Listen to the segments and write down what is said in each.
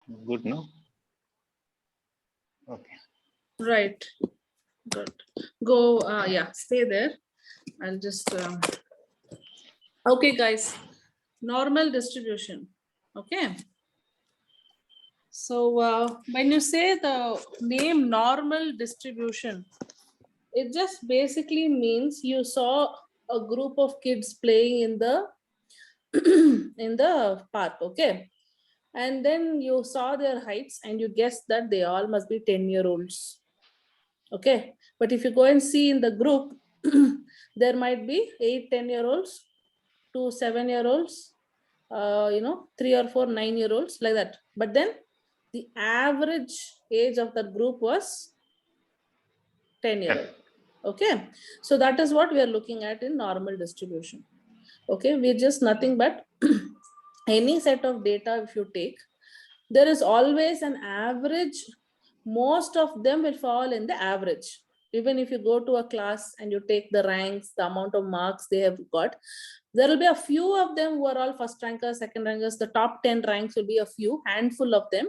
Good, no? Okay. Right. Good. Go. Yeah. Stay there. I'll just. Okay, guys. Normal distribution. Okay. So when you say the name normal distribution, it just basically means you saw a group of kids playing in the in the park. Okay. And then you saw their heights and you guessed that they all must be 10-year-olds. Okay. But if you go and see in the group, there might be 8 10-year-olds, 2 7-year-olds, 3 or 4 9-year-olds, like that. But then the average age of that group was 10-year-old. Okay. So that is what we are looking at in normal distribution. Okay. We're just nothing but any set of data, if you take, there is always an average. Most of them will fall in the average. Even if you go to a class and you take the ranks, the amount of marks they have got, there will be a few of them who are all first rankers, second rankers. The top 10 ranks will be a few, handful of them.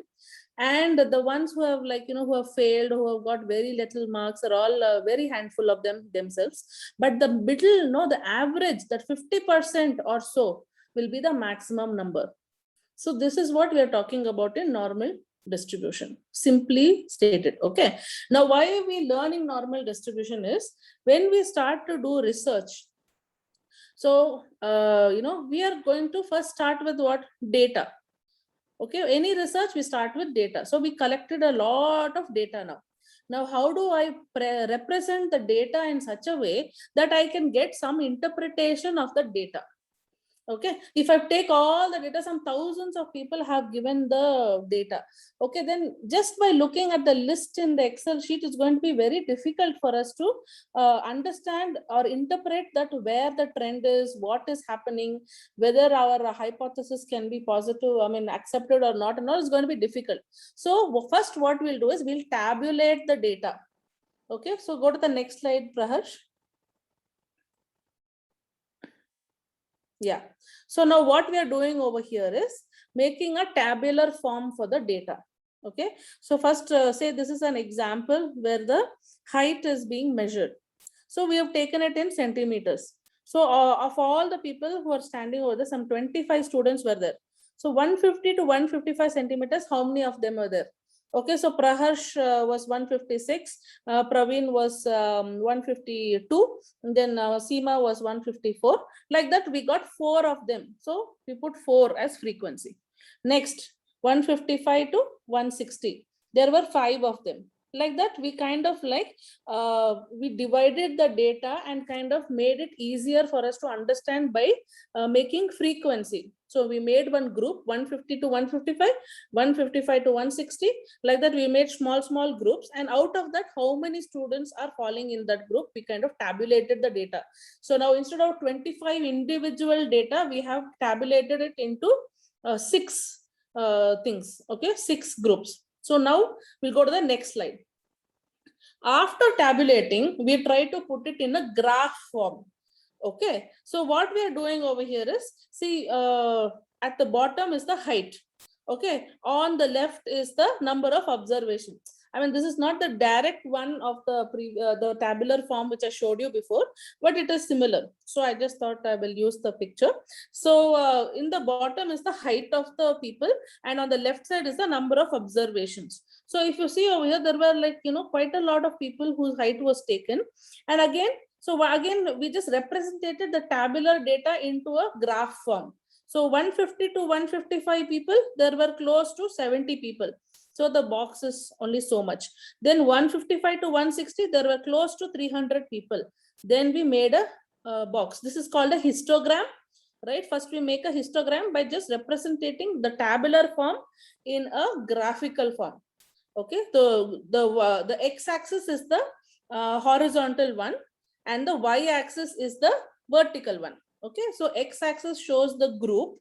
And the ones who have who have failed, who have got very little marks, are all very handful of them themselves. But the middle, no, the average, that 50% or so will be the maximum number. So this is what we are talking about in normal distribution, simply stated. Okay. Now, why are we learning normal distribution is when we start to do research. So, we are going to first start with what? Data. Okay. Any research, we start with data. So we collected a lot of data now. Now, how do I represent the data in such a way that I can get some interpretation of the data? Okay, if I take all the data, some thousands of people have given the data. Okay, then just by looking at the list in the Excel sheet, it's going to be very difficult for us to understand or interpret that where the trend is, what is happening, whether our hypothesis can be positive, accepted or not, and all is going to be difficult. So first what we'll do is we'll tabulate the data. Okay, so go to the next slide, Praharsh. Yeah. So now what we are doing over here is making a tabular form for the data. Okay. So first say this is an example where the height is being measured. So we have taken it in centimeters. So of all the people who are standing over there, some 25 students were there. So 150 to 155 centimeters, how many of them are there? Okay, so Praharsh was 156, Praveen was 152, and then Seema was 154. Like that, we got 4 of them. So we put 4 as frequency. Next, 155 to 160. There were 5 of them. Like that, we kind of we divided the data and kind of made it easier for us to understand by making frequency. So we made one group, 150 to 155, 155 to 160. Like that, we made small groups, and out of that, how many students are falling in that group, we kind of tabulated the data. So now instead of 25 individual data, we have tabulated it into 6 things. Okay, 6 groups. So now we'll go to the next slide. After tabulating, we try to put it in a graph form. Okay, so what we are doing over here is, see, at the bottom is the height. Okay, on the left is the number of observations. This is not the direct one of the tabular form which I showed you before, but it is similar. So I just thought I will use the picture. So in the bottom is the height of the people, and on the left side is the number of observations. So if you see over here, there were quite a lot of people whose height was taken, and again. So again, we just represented the tabular data into a graph form. So 150 to 155 people, there were close to 70 people. So the box is only so much. Then 155 to 160, there were close to 300 people. Then we made a box. This is called a histogram, right? First we make a histogram by just representing the tabular form in a graphical form. Okay, the x-axis is the horizontal one, and the y-axis is the vertical one. Okay, so x-axis shows the group,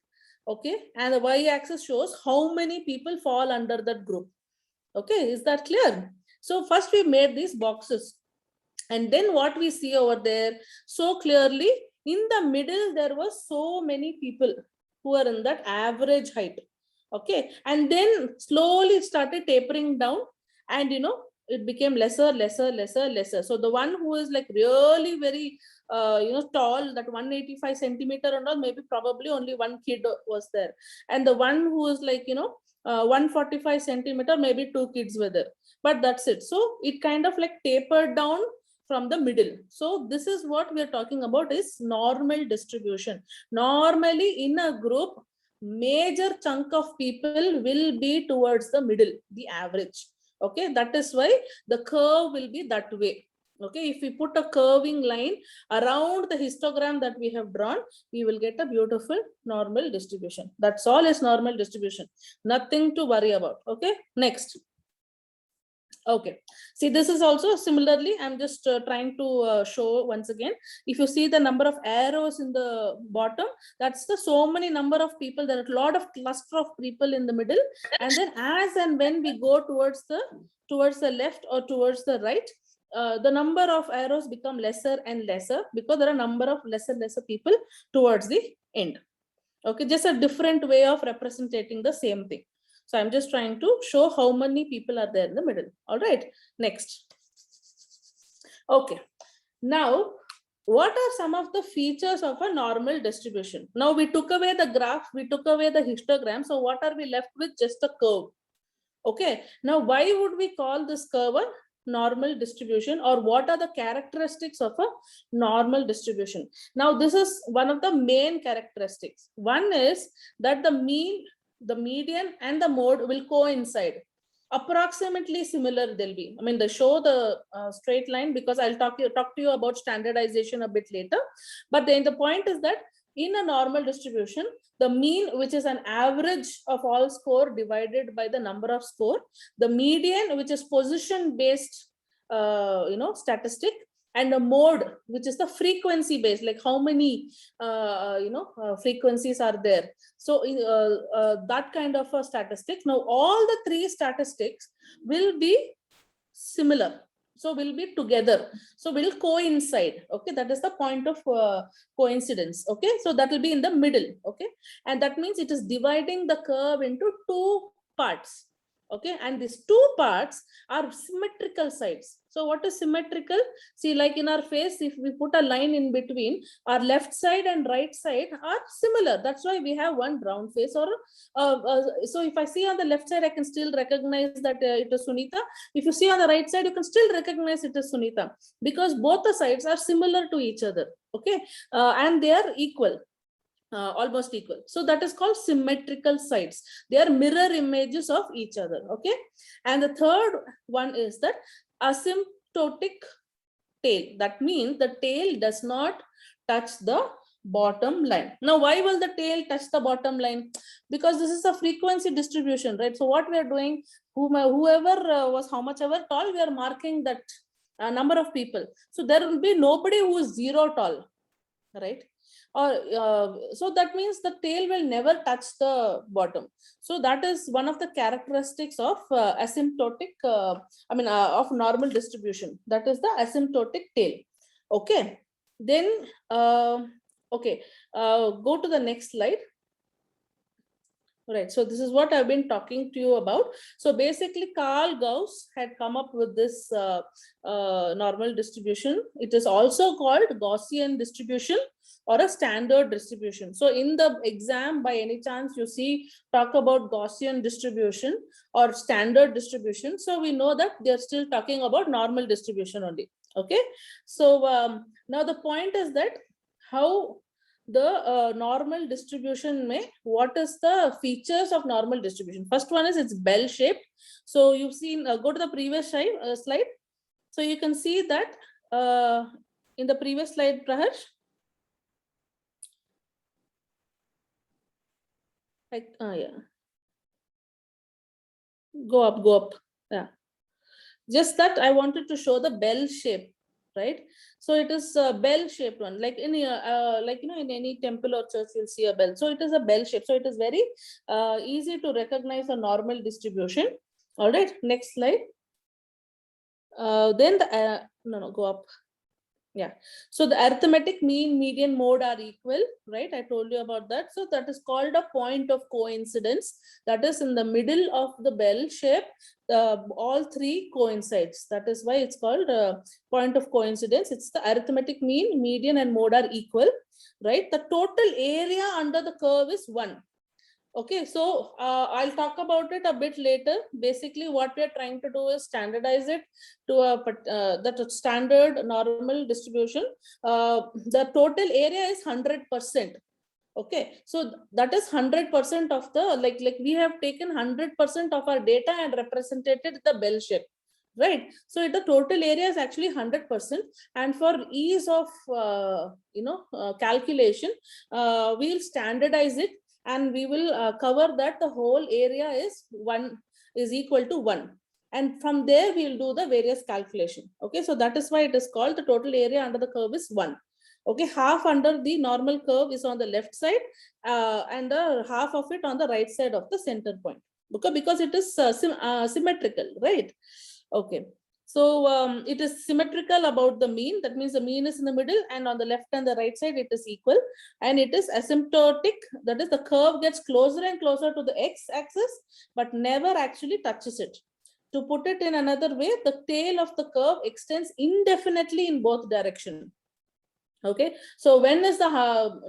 okay, and the y-axis shows how many people fall under that group. Okay, is that clear? So first we made these boxes, and then what we see over there so clearly, in the middle there were so many people who are in that average height. Okay, and then slowly it started tapering down, and it became lesser, lesser, lesser, lesser. So the one who is like really very tall, that 185 centimeter and all, maybe probably only one kid was there, and the one who is like 145 centimeter, maybe two kids were there, but that's it. So it kind of like tapered down from the middle. So this is what we are talking about, is normal distribution. Normally in a group, major chunk of people will be towards the middle, the average. Okay, that is why the curve will be that way. Okay, if we put a curving line around the histogram that we have drawn, we will get a beautiful normal distribution. That's all is normal distribution. Nothing to worry about. Okay, next. Okay, see, this is also similarly, I'm just trying to show once again. If you see the number of arrows in the bottom, that's the so many number of people. There are a lot of cluster of people in the middle, and then as and when we go towards the left or towards the right, the number of arrows become lesser and lesser, because there are a number of lesser people towards the end. Okay, just a different way of representing the same thing. So I'm just trying to show how many people are there in the middle. All right, next. Okay, now what are some of the features of a normal distribution? Now we took away the graph, we took away the histogram. So what are we left with? Just a curve. Okay, now why would we call this curve a normal distribution, or what are the characteristics of a normal distribution? Now this is one of the main characteristics. One is that the mean, the median and the mode will coincide. Approximately similar they'll be. I mean, they show the straight line, because I'll talk to you about standardization a bit later. But then the point is that in a normal distribution, the mean, which is an average of all score divided by the number of score, the median, which is position based statistic, and the mode, which is the frequency based, like how many frequencies are there. So that kind of a statistic. Now all the three statistics will be similar, so will be together, so will coincide. Okay, that is the point of coincidence. Okay, so that will be in the middle. Okay, and that means it is dividing the curve into two parts. Okay, and these two parts are symmetrical sides. So what is symmetrical? See, like in our face, if we put a line in between, our left side and right side are similar. That's why we have one round face. Or so if I see on the left side, I can still recognize that it is Sunita. If you see on the right side, you can still recognize it is Sunita, because both the sides are similar to each other. Okay, and they are equal. Almost equal. So that is called symmetrical sides. They are mirror images of each other. Okay, and the third one is that asymptotic tail. That means the tail does not touch the bottom line. Now why will the tail touch the bottom line? Because this is a frequency distribution, right? So what we are doing, whoever was how much ever tall, we are marking that number of people. So there will be nobody who is zero tall, right? Or so that means the tail will never touch the bottom. So that is one of the characteristics of asymptotic of normal distribution. That is the asymptotic tail. Okay, then go to the next slide. Right, so this is what I've been talking to you about. So basically, Carl Gauss had come up with this normal distribution. It is also called Gaussian distribution or a standard distribution. So in the exam, by any chance you see talk about Gaussian distribution or standard distribution, so we know that they're still talking about normal distribution only. Okay, so now the point is that how the normal distribution what is the features of normal distribution? First one is it's bell shaped. So you've seen, go to the previous slide. So you can see that in the previous slide, Praharsh. Yeah. Go up. Yeah. Just that I wanted to show the bell shape, right? So it is a bell shaped one, like in in any temple or church you'll see a bell. So it is a bell shape. So it is very easy to recognize a normal distribution. All right, next slide. Then the go up. Yeah. So the arithmetic mean, median, mode are equal, right? I told you about that. So that is called a point of coincidence. That is in the middle of the bell shape. All three coincides. That is why it's called point of coincidence. It's the arithmetic mean, median, and mode are equal, right? The total area under the curve is 1. Okay, so I'll talk about it a bit later. Basically, what we're trying to do is standardize it to that standard normal distribution. The total area is 100%. Okay, so that is 100% of the, like we have taken 100% of our data and represented the bell shape, right? So the total area is actually 100%, and for ease of calculation, we'll standardize it, and we will cover that the whole area is equal to 1, and from there we'll do the various calculation. Okay, so that is why it is called the total area under the curve is 1. Okay, half under the normal curve is on the left side, and the half of it on the right side of the center point, because it is symmetrical, right? Okay, so it is symmetrical about the mean. That means the mean is in the middle, and on the left and the right side it is equal, and it is asymptotic. That is, the curve gets closer and closer to the x-axis, but never actually touches it. To put it in another way, the tail of the curve extends indefinitely in both directions. Okay, so when is the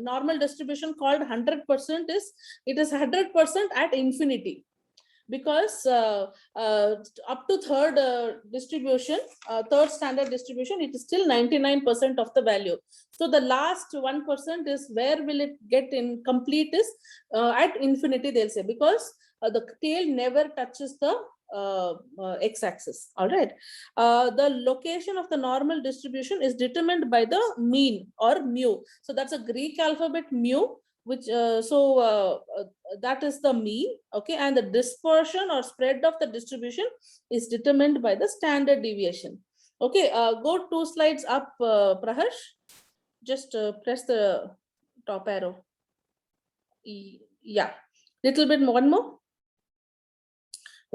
normal distribution called 100%? It is 100% at infinity, because up to third distribution, third standard distribution, it is still 99% of the value. So the last 1% is where will it get in complete is at infinity, they'll say, because the tail never touches the x-axis. All right. The location of the normal distribution is determined by the mean or mu. So that's a Greek alphabet mu, which that is the mean. Okay, and the dispersion or spread of the distribution is determined by the standard deviation. Okay, go 2 slides up, Praharsh. Just press the top arrow. Yeah, little bit one more.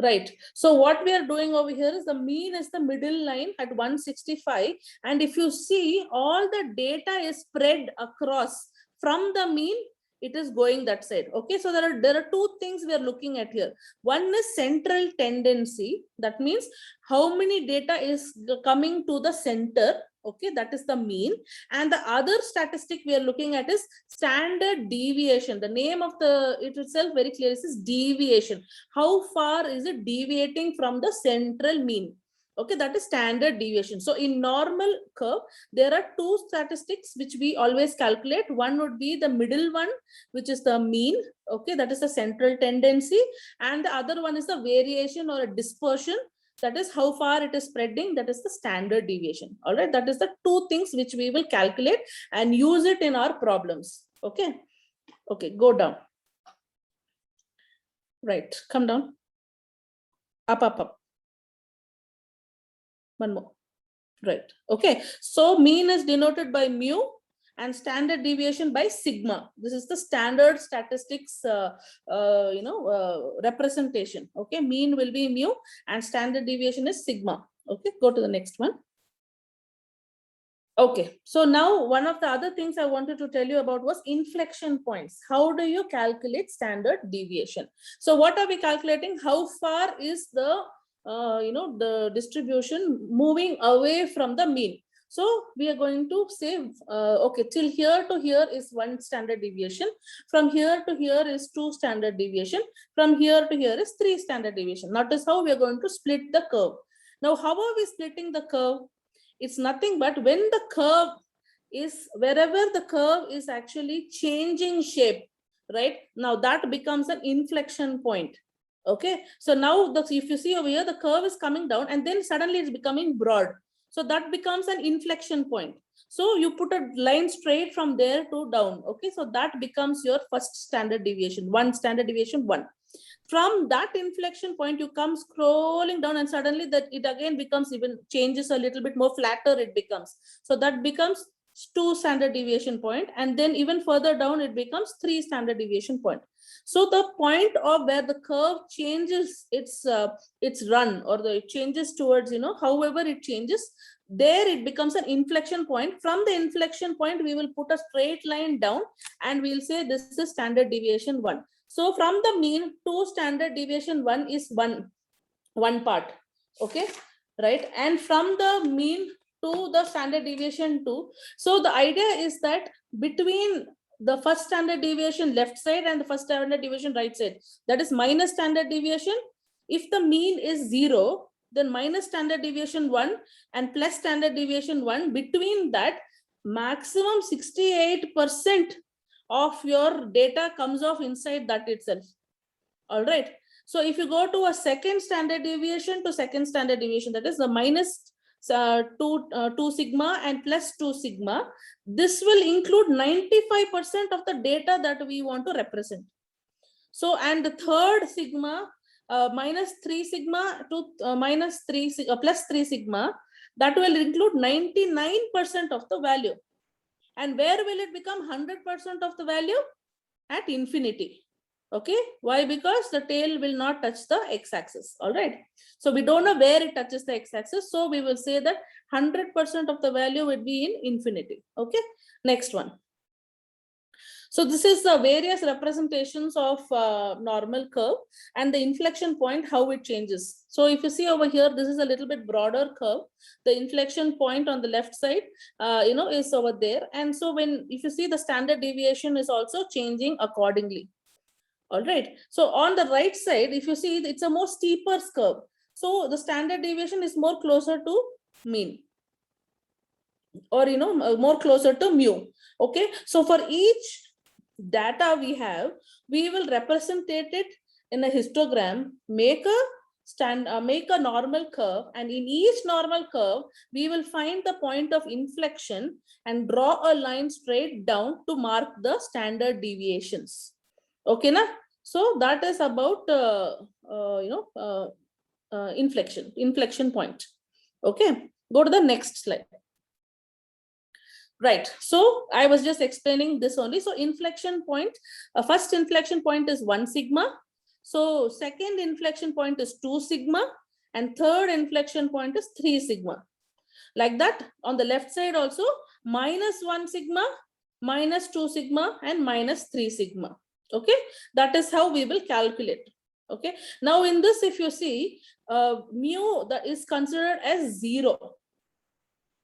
Right. So what we are doing over here is the mean is the middle line at 165. And if you see, all the data is spread across from the mean, it is going that side. Okay, so there are two things we are looking at here. One is central tendency. That means how many data is coming to the center. Okay, that is the mean. And the other statistic we are looking at is standard deviation. The name of it itself very clear is deviation. How far is it deviating from the central mean? Okay, that is standard deviation. So in normal curve, there are two statistics which we always calculate. One would be the middle one, which is the mean. Okay, that is the central tendency. And the other one is the variation or a dispersion. That is how far it is spreading. That is the standard deviation. All right, that is the two things which we will calculate and use it in our problems. Okay, okay, go down. Right, come down. Up, up, up. One more. Right. Okay. So mean is denoted by mu and standard deviation by sigma. This is the standard statistics, representation. Okay. Mean will be mu and standard deviation is sigma. Okay. Go to the next one. Okay. So now one of the other things I wanted to tell you about was inflection points. How do you calculate standard deviation? So what are we calculating? How far is the the distribution moving away from the mean? So we are going to say, okay, till here to here is 1 standard deviation. From here to here is 2 standard deviation. From here to here is 3 standard deviation. Notice how we are going to split the curve. Now, how are we splitting the curve? It's nothing but when the curve is, wherever the curve is actually changing shape, right? Now that becomes an inflection point. Okay, so now if you see over here, the curve is coming down and then suddenly it's becoming broad. So that becomes an inflection point. So you put a line straight from there to down. Okay, so that becomes your first standard deviation, 1 standard deviation, 1. From that inflection point, you come scrolling down and suddenly that it again becomes even changes a little bit more flatter it becomes. So that becomes 2 standard deviation point, and then even further down it becomes 3 standard deviation point. So the point of where the curve changes its run, or it changes towards, however it changes, there it becomes an inflection point. From the inflection point, we will put a straight line down and we'll say this is standard deviation 1. So from the mean to standard deviation 1 is one part, okay, right? And from the mean to the standard deviation 2, so the idea is that between the first standard deviation left side and the first standard deviation right side, that is minus standard deviation. If the mean is 0, then minus standard deviation 1 and plus standard deviation 1, between that, maximum 68% of your data comes off inside that itself. All right. So if you go to a second standard deviation to second standard deviation, that is the minus 2 sigma and plus 2 sigma, this will include 95% of the data that we want to represent. So, and the third sigma, minus 3 sigma to minus 3 plus 3 sigma, that will include 99% of the value. And where will it become 100% of the value? At infinity. Okay, why? Because the tail will not touch the x-axis. All right, so we don't know where it touches the x-axis, so we will say that 100% of the value would be in infinity. Okay, next one. So this is the various representations of normal curve and the inflection point, how it changes. So if you see over here, this is a little bit broader curve. The inflection point on the left side, is over there. And so if you see, the standard deviation is also changing accordingly. All right. So on the right side, if you see, it's a more steeper curve. So the standard deviation is more closer to mean, or more closer to mu. Okay. So for each data we have, we will represent it in a histogram, make a normal curve, and in each normal curve, we will find the point of inflection and draw a line straight down to mark the standard deviations. Okay, na? So that is about inflection point. Okay, go to the next slide. Right, so I was just explaining this only. So inflection point, first inflection point is 1 sigma. So second inflection point is 2 sigma, and third inflection point is 3 sigma. Like that, on the left side also, minus 1 sigma, minus 2 sigma, and minus 3 sigma. Okay, that is how we will calculate. Okay, now in this, if you see, mu that is considered as 0.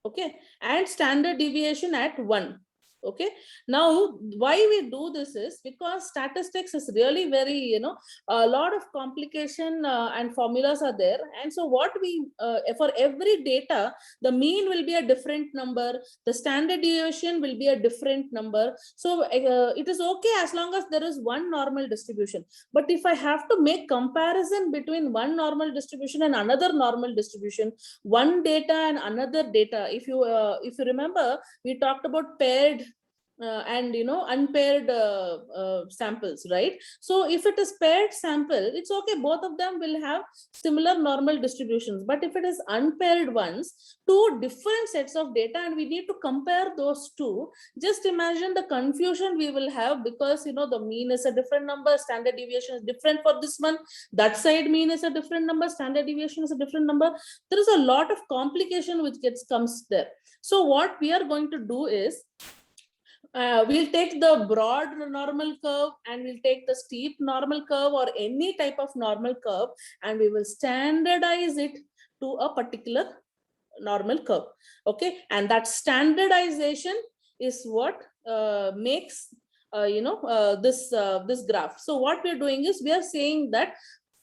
Okay, and standard deviation at 1. Okay, now why we do this is because statistics is really very, a lot of complication and formulas are there. And so what we, for every data, the mean will be a different number, the standard deviation will be a different number. So it is okay as long as there is one normal distribution. But if I have to make comparison between one normal distribution and another normal distribution, one data and another data, if you remember, we talked about paired and unpaired samples, right? So if it is paired sample, it's okay, both of them will have similar normal distributions. But if it is unpaired ones, two different sets of data, and we need to compare those two, just imagine the confusion we will have, because the mean is a different number, standard deviation is different for this one, that side mean is a different number, standard deviation is a different number. There is a lot of complication which comes there. So what we are going to do is, we'll take the broad normal curve and we'll take the steep normal curve or any type of normal curve, and we will standardize it to a particular normal curve. Okay, and that standardization is what makes this graph. So what we're doing is, we are saying that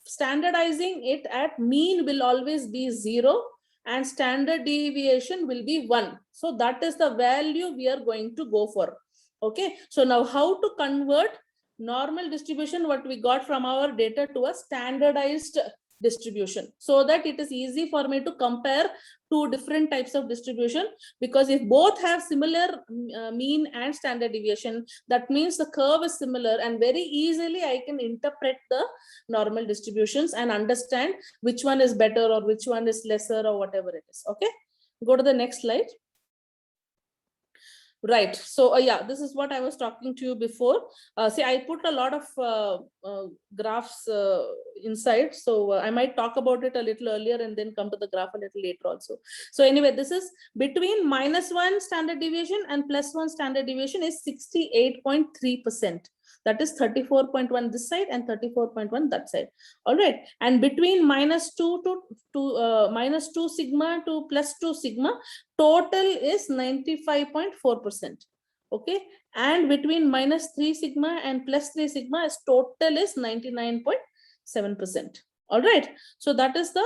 standardizing it at mean will always be 0 and standard deviation will be 1. So that is the value we are going to go for. Okay, so now how to convert normal distribution, what we got from our data, to a standardized distribution, so that it is easy for me to compare two different types of distribution. Because if both have similar mean and standard deviation, that means the curve is similar, and very easily I can interpret the normal distributions and understand which one is better or which one is lesser or whatever it is. Okay, go to the next slide. Right. So yeah, this is what I was talking to you before. See, I put a lot of graphs inside. So I might talk about it a little earlier and then come to the graph a little later also. So anyway, this is between -1 standard deviation and +1 standard deviation is 68.3%. That is 34.1 this side and 34.1 that side. All right. And between -2 to -2 sigma to +2 sigma, total is 95.4%. Okay. And between -3 sigma and +3 sigma is total is 99.7%. All right. So that is the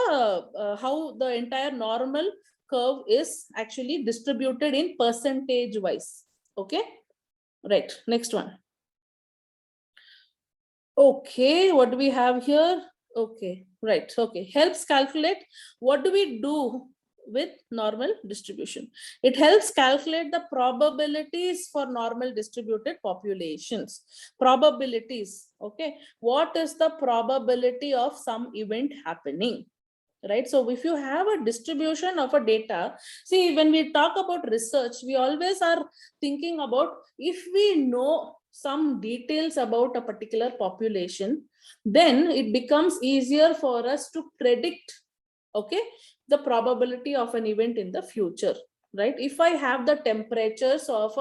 how the entire normal curve is actually distributed in percentage wise. Okay. Right. Next one. Okay, what do we have here? Okay, right. Okay, helps calculate. What do we do with normal distribution? It helps calculate the probabilities for normal distributed populations. Probabilities. Okay, what is the probability of some event happening? Right. So if you have a distribution of a data, see, when we talk about research, we always are thinking about if we know some details about a particular population, then it becomes easier for us to predict, okay, the probability of an event in the future. Right. If I have the temperatures of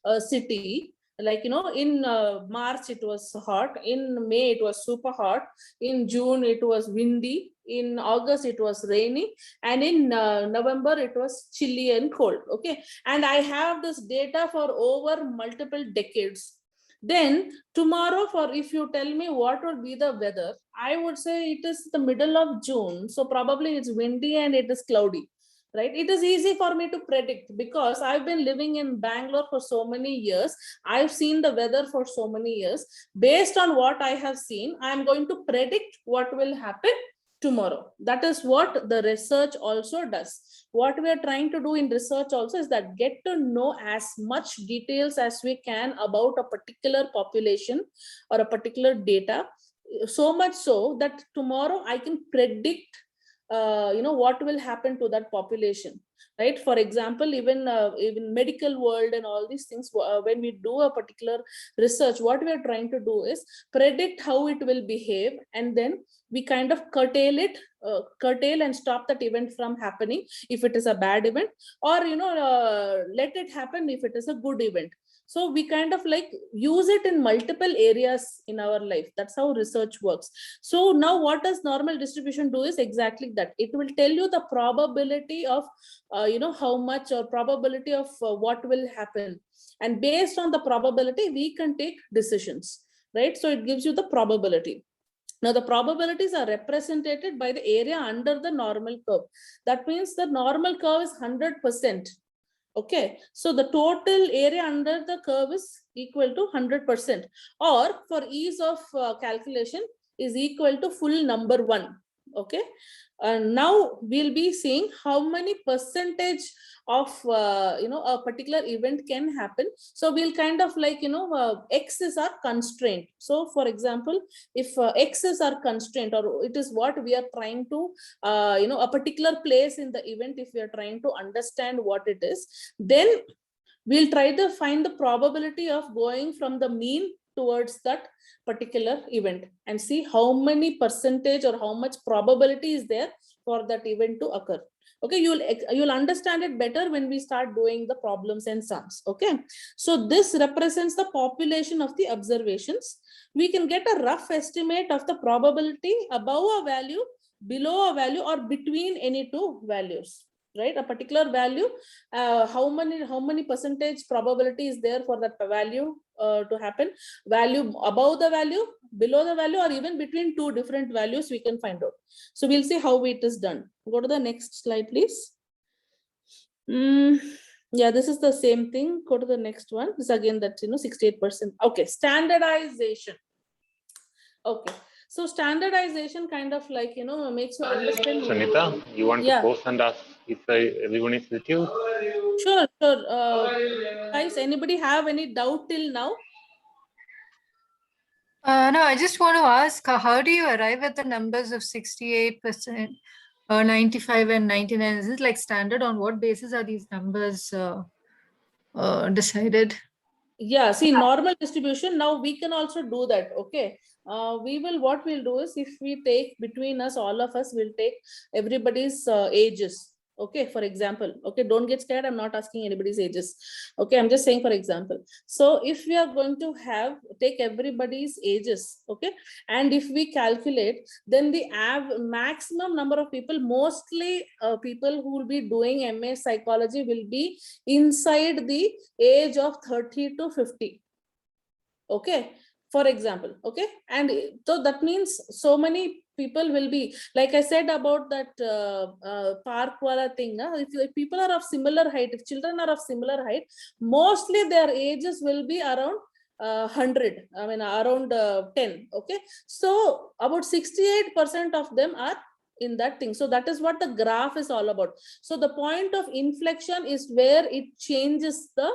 a city, like, in March it was hot, in May it was super hot, in June it was windy, in August it was rainy, and in November it was chilly and cold. Okay. And I have this data for over multiple decades. Then tomorrow, for if you tell me what would be the weather, I would say it is the middle of June, so probably it's windy and it is cloudy. Right. It is easy for me to predict because I've been living in Bangalore for so many years. I've seen the weather for so many years. Based on what I have seen, I'm going to predict what will happen tomorrow. That is what the research also does. What we are trying to do in research also is that get to know as much details as we can about a particular population or a particular data, so much so that tomorrow I can predict what will happen to that population. Right. For example, even medical world and all these things, when we do a particular research, what we are trying to do is predict how it will behave, and then we kind of curtail and stop that event from happening if it is a bad event, or let it happen if it is a good event. So we kind of like use it in multiple areas in our life. That's how research works. So now what does normal distribution do is exactly that. It will tell you the probability of how much, or probability of what will happen, and based on the probability we can take decisions. Right. So it gives you the probability. Now the probabilities are represented by the area under the normal curve. That means the normal curve is 100%. Okay, so the total area under the curve is equal to 100%, or for ease of calculation is equal to full number 1. Okay, and now we'll be seeing how many percentage of a particular event can happen. So we'll kind of like x's are constraint. So for example, if x's are constraint, or it is what we are trying to a particular place in the event, if we are trying to understand what it is, then we'll try to find the probability of going from the mean towards that particular event and see how many percentage or how much probability is there for that event to occur. Okay, you'll understand it better when we start doing the problems and sums. Okay, so this represents the population of the observations. We can get a rough estimate of the probability above a value, below a value, or between any two values. Right, a particular value, how many percentage probability is there for that value to happen, value above the value, below the value, or even between two different values, we can find out. So we'll see how it is done. Go to the next slide, please. Yeah, this is the same thing. Go to the next one. This again, that 68%. Okay, standardization. Okay, so standardization kind of like makes you understand. Sunita, you want to post and ask if everyone is with you? Sure. Guys, anybody have any doubt till now? No, I just want to ask, how do you arrive at the numbers of 68%, 95 and 99? Is it like standard? On what basis are these numbers decided? Yeah, see, normal distribution, now we can also do that. Okay. What we'll do is, if we take between us, all of us will take everybody's ages. Okay, for example. Okay, don't get scared, I'm not asking anybody's ages. Okay, I'm just saying for example. So if we are going to take everybody's ages, okay, and if we calculate, then the maximum number of people, mostly people who will be doing MA psychology, will be inside the age of 30 to 50. Okay, for example. Okay, and so that means so many people will be, like I said about that park wala thing. If people are of similar height, if children are of similar height, mostly their ages will be around 100, I mean around 10. Okay, so about 68% of them are in that thing. So that is what the graph is all about. So the point of inflection is where it changes the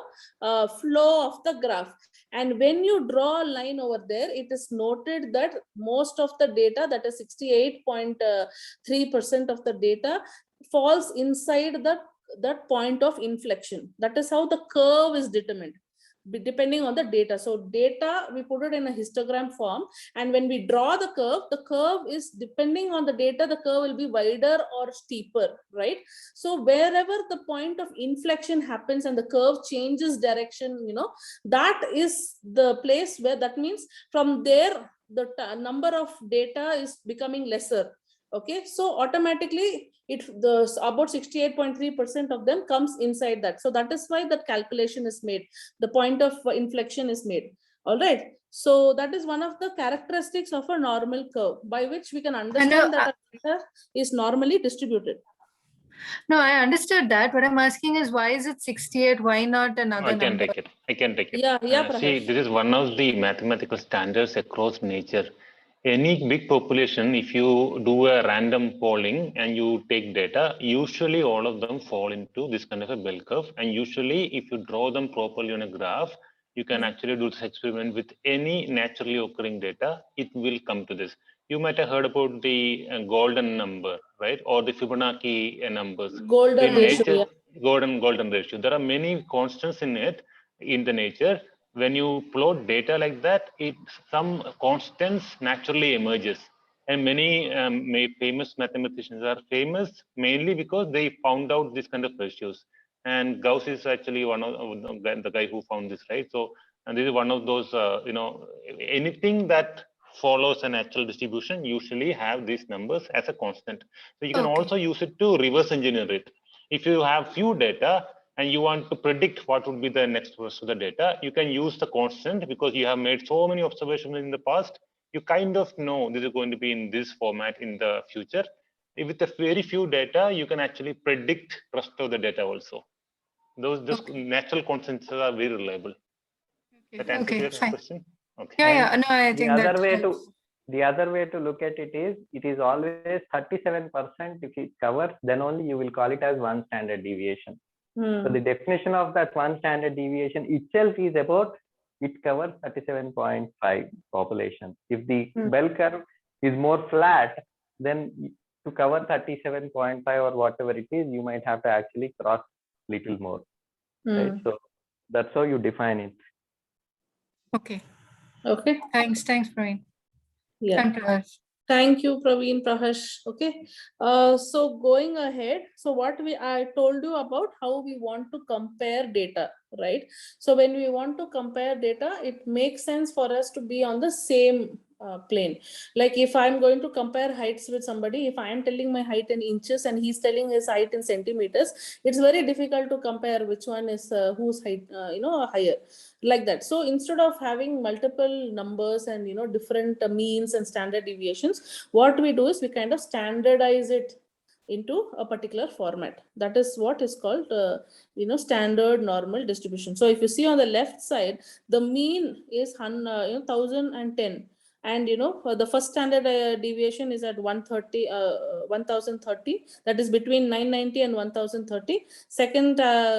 flow of the graph. And when you draw a line over there, it is noted that most of the data, that is 68.3% of the data, falls inside that point of inflection. That is how the curve is determined, depending on the data. So data, we put it in a histogram form, and when we draw the curve is depending on the data, the curve will be wider or steeper, right? So wherever the point of inflection happens and the curve changes direction, that is the place where, that means from there the number of data is becoming lesser. Okay, so automatically about 68.3% of them comes inside that. So that is why that calculation is made, the point of inflection is made. All right, so that is one of the characteristics of a normal curve, by which we can understand that our data is normally distributed. No, I understood that. What I'm asking is, why is it 68? Why not another number? I can take it. Yeah, See, this is one of the mathematical standards across nature. Any big population, if you do a random polling and you take data, usually all of them fall into this kind of a bell curve. And usually, if you draw them properly on a graph, you can actually do this experiment with any naturally occurring data. It will come to this. You might have heard about the golden number, right? Or the Fibonacci numbers. Golden ratio. Nature, golden ratio. There are many constants in it, in the nature. When you plot data like that, some constants naturally emerges. And many famous mathematicians are famous mainly because they found out this kind of ratios. And Gauss is actually one of the guy who found this, right? So, and this is one of those, anything that follows a natural distribution usually have these numbers as a constant. So you can also use it to reverse engineer it. If you have few data and you want to predict what would be the next verse of the data, you can use the constant because you have made so many observations in the past. You kind of know this is going to be in this format in the future. With a very few data, you can actually predict rest of the data also. Those natural constants are very reliable. That answers your question? Okay. Yeah. No, I think the other way to look at it is always 37%. If it covers, then only you will call it as one standard deviation. So the definition of that one standard deviation itself is about it covers 37.5 population. If the bell curve is more flat, then to cover 37.5 or whatever it is, you might have to actually cross little more. Right? So that's how you define it. Okay. Thanks, Praveen. Yeah. Thank you, Praveen, Prahash. Okay. So going ahead, so I told you about how we want to compare data, right? So when we want to compare data, it makes sense for us to be on the same plane. Like if I'm going to compare heights with somebody, if I am telling my height in inches and he's telling his height in centimeters, it's very difficult to compare which one is whose height, higher, like that. So instead of having multiple numbers and different means and standard deviations, what we do is we kind of standardize it into a particular format. That is what is called standard normal distribution. So if you see on the left side, the mean is 1010. And the first standard deviation is at 1030, that is between 990 and 1030. Second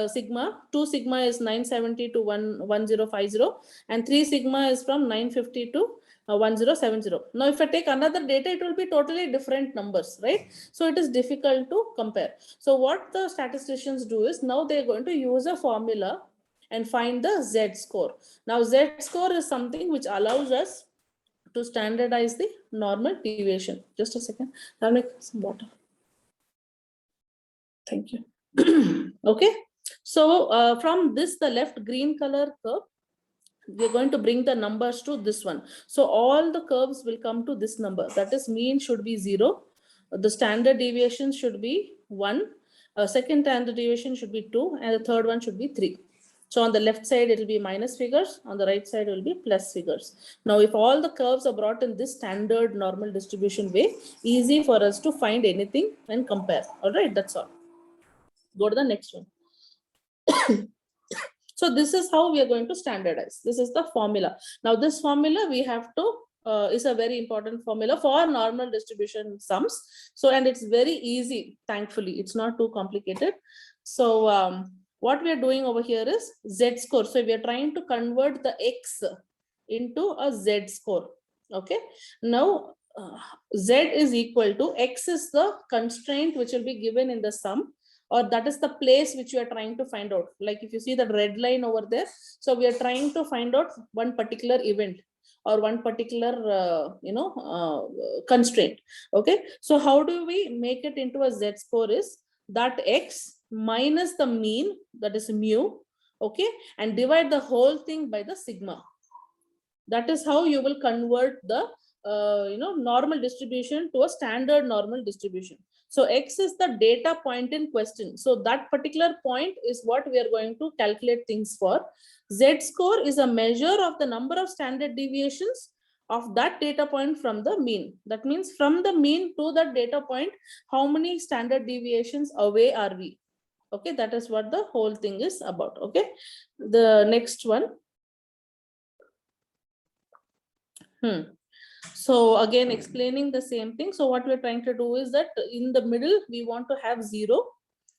sigma, 2 sigma is 970 to 1050, and 3 sigma is from 950 to 1070. Now if I take another data, it will be totally different numbers, right? So it is difficult to compare. So what the statisticians do is, now they're going to use a formula and find the Z score. Now Z score is something which allows us to standardize the normal deviation. Just a second, I'll make some water. Thank you. Okay, so from this, the left green color curve, we're going to bring the numbers to this one. So all the curves will come to this number. That is, mean should be 0. The standard deviation should be 1. Second standard deviation should be 2. And the third one should be 3. So on the left side, it will be minus figures. On the right side, it will be plus figures. Now, if all the curves are brought in this standard normal distribution way, easy for us to find anything and compare. All right, that's all. Go to the next one. So this is how we are going to standardize. This is the formula. Now this formula we have to, is a very important formula for normal distribution sums. So, and it's very easy, thankfully, it's not too complicated. So what we are doing over here is Z score. So we are trying to convert the X into a Z score. Okay. Now Z is equal to X is the constraint which will be given in the sum, or that is the place which you are trying to find out. Like if you see the red line over there, so we are trying to find out one particular event or one particular constraint. Okay, so how do we make it into a Z score is that X minus the mean, that is mu, okay, and divide the whole thing by the sigma. That is how you will convert the normal distribution to a standard normal distribution. So X is the data point in question. So that particular point is what we are going to calculate things for. Z score is a measure of the number of standard deviations of that data point from the mean. That means from the mean to that data point, how many standard deviations away are we? Okay, that is what the whole thing is about. Okay, the next one. So again, explaining the same thing. So what we're trying to do is that in the middle, we want to have 0,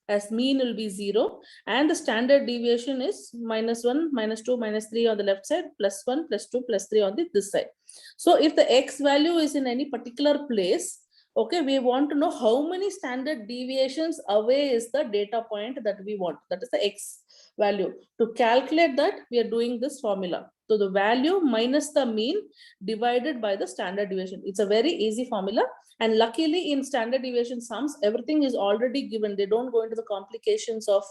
as mean will be 0, and the standard deviation is -1, -2, -3 on the left side, +1, +2, +3 on this side. So if the X value is in any particular place, okay, we want to know how many standard deviations away is the data point that we want. That is the X value. To calculate that, we are doing this formula. So the value minus the mean divided by the standard deviation. It's a very easy formula. And luckily in standard deviation sums, everything is already given. They don't go into the complications of,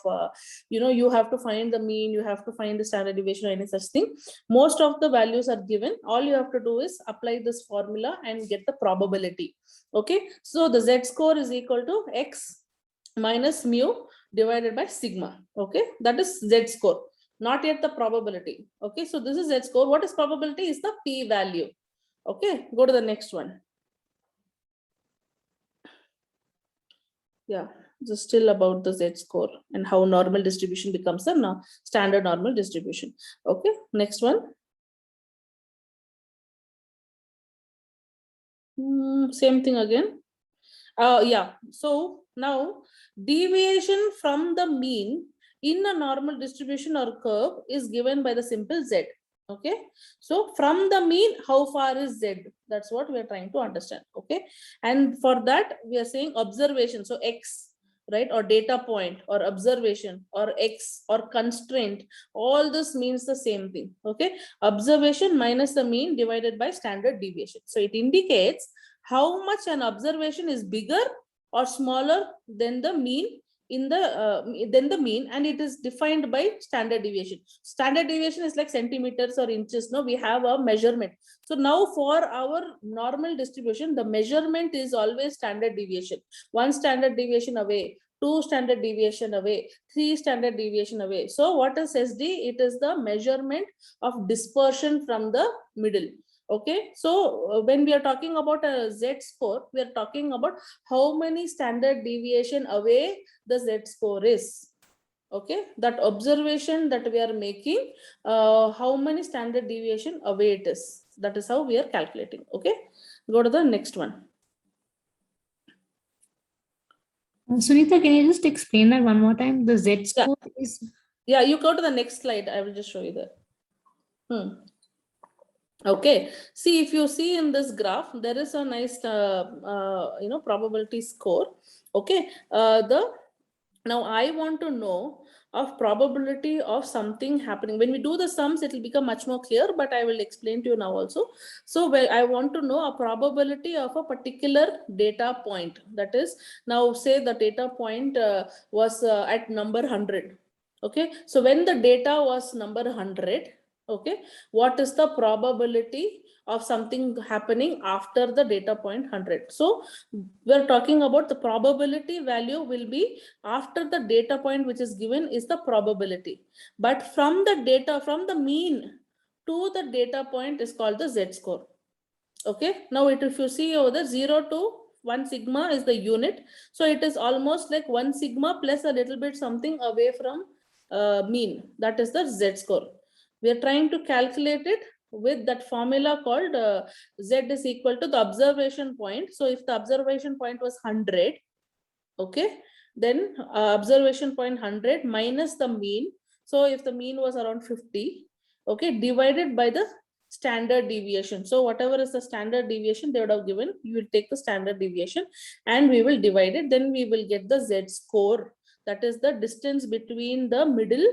you have to find the mean, you have to find the standard deviation or any such thing. Most of the values are given. All you have to do is apply this formula and get the probability. Okay. So the Z score is equal to X minus mu divided by sigma. Okay. That is Z score. Not yet the probability. Okay, so this is Z score. What is probability? Is the P value. Okay, go to the next one. Yeah, just still about the Z score and how normal distribution becomes a standard normal distribution. Okay, next one. Same thing again. Yeah, so now deviation from the mean in a normal distribution or curve is given by the simple Z. Okay, so from the mean, how far is Z? That's what we are trying to understand. Okay, and for that we are saying observation. So X, right, or data point or observation or X or constraint, all this means the same thing. Okay, observation minus the mean divided by standard deviation. So it indicates how much an observation is bigger or smaller than the mean in the mean, and it is defined by standard deviation. Standard deviation is like centimeters or inches. No, we have a measurement. So now for our normal distribution, the measurement is always standard deviation. 1 standard deviation away, 2 standard deviation away, 3 standard deviation away. So what is SD? It is the measurement of dispersion from the middle. Okay, so when we are talking about a Z score, we are talking about how many standard deviation away the Z score is. Okay, that observation that we are making, how many standard deviation away it is. That is how we are calculating. Okay, go to the next one. Sunita, can you just explain that one more time? The Z score is... Yeah, you go to the next slide. I will just show you that. Okay, see, if you see in this graph, there is a nice, probability score. Okay, the Now I want to know of probability of something happening. When we do the sums, it will become much more clear, but I will explain to you now also. So where I want to know a probability of a particular data point. That is, now say the data point was at number 100. Okay, so when the data was number 100, okay, what is the probability of something happening after the data point 100? So we're talking about the probability value will be after the data point which is given is the probability, but from the data, from the mean to the data point is called the z-score. Okay, now if you see over the 0 to 1 sigma is the unit, so it is almost like 1 sigma plus a little bit something away from mean, that is the z-score. We are trying to calculate it with that formula called z is equal to the observation point. So if the observation point was 100, okay, then observation point 100 minus the mean. So if the mean was around 50, okay, divided by the standard deviation. So whatever is the standard deviation they would have given, you will take the standard deviation and we will divide it. Then we will get the z-score. That is the distance between the middle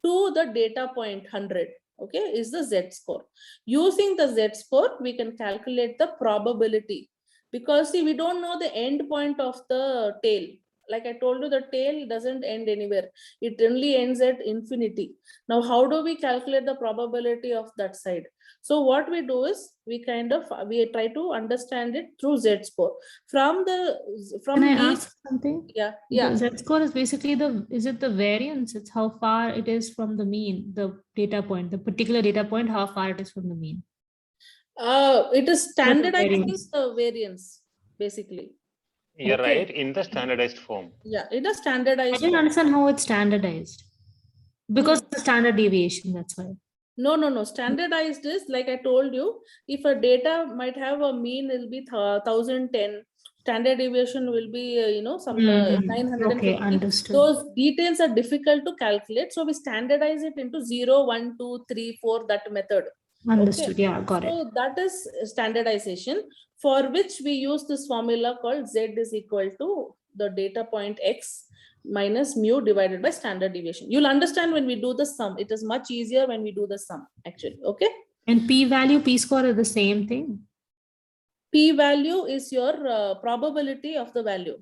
to the data point 100. Okay, is the z-score. Using the z-score, we can calculate the probability, because see, we don't know the end point of the tail. Like I told you, the tail doesn't end anywhere. It only ends at infinity. Now, how do we calculate the probability of that side? So what we do is we try to understand it through z-score. From Can I ask something? Yeah. The z-score is basically is it the variance? It's how far it is from the mean, the data point, the particular data point, how far it is from the mean. It is standardizing variance. the variance, basically. You're Okay. right, in the standardized form. Yeah, it is I standardized. didn't understand how it's standardized. Because Hmm. it's a standard deviation, that's why. No. Standardized is, like I told you, if a data might have a mean, will be 1010. Standard deviation will be, some 950. Okay, understood. Those details are difficult to calculate. So we standardize it into 0, 1, 2, 3, 4, that method. Understood. Okay. Yeah, got it. So that is standardization, for which we use this formula called z is equal to the data point x minus mu divided by standard deviation. You'll understand when we do the sum. It is much easier when we do the sum, actually. Okay. And p-value, p-score are the same thing? P-value is your probability of the value.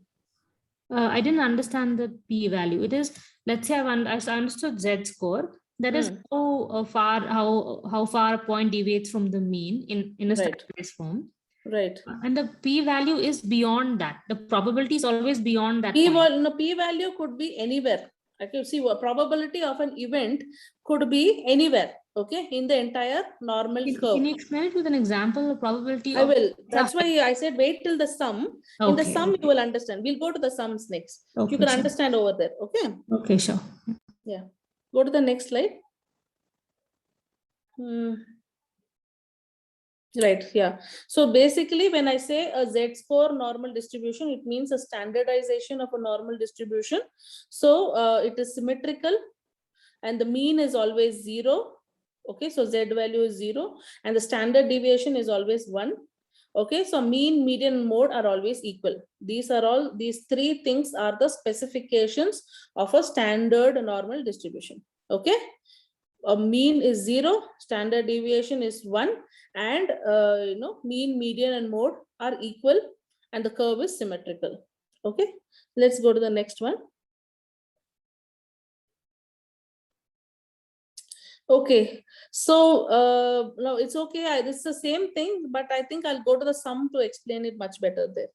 I didn't understand the p-value. It is, let's say I understood z-score. That is how far a point deviates from the mean in a standardized form. Right. And the p-value is beyond that. The probability is always beyond that. P-value could be anywhere. Okay, see, a probability of an event could be anywhere. Okay, in the entire normal curve. Can you explain it with an example of probability? I will. That's why I said wait till the sum. Okay, in the sum, you will understand. We'll go to the sums next. Okay, you can sure. understand over there. Okay. Okay, sure. Yeah. Go to the next slide. Right. Yeah. So basically, when I say a z-score normal distribution, it means a standardization of a normal distribution. So it is symmetrical and the mean is always 0. Okay. So z value is 0 and the standard deviation is always 1. Okay. So mean, median, and mode are always equal. These three things are the specifications of a standard normal distribution. Okay. A mean is 0, standard deviation is 1, and mean, median, and mode are equal, and the curve is symmetrical. Okay, let's go to the next one. Okay, so now it's okay. This is the same thing, but I think I'll go to the sum to explain it much better there.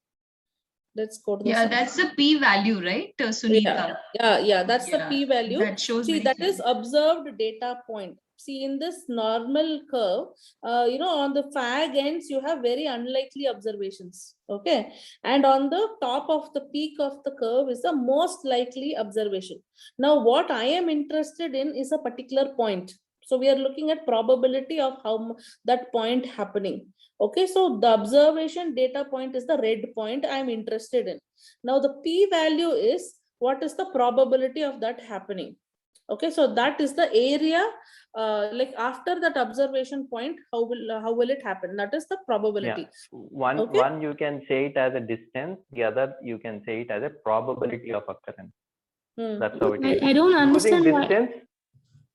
Let's go to the sum. That's the p-value, right, Sunita? Yeah, that's the p-value. That shows. See, that is observed data point. See, in this normal curve, on the fag ends, you have very unlikely observations. Okay. And on the top of the peak of the curve is the most likely observation. Now, what I am interested in is a particular point. So we are looking at probability of how that point happening. Okay, so the observation data point is the red point I'm interested in. Now the p-value is what is the probability of that happening. Okay, so that is the area, like after that observation point, how will it happen? That is the probability. Yeah. One you can say it as a distance, the other you can say it as a probability of occurrence. That's how it is. I don't Using understand why. distance,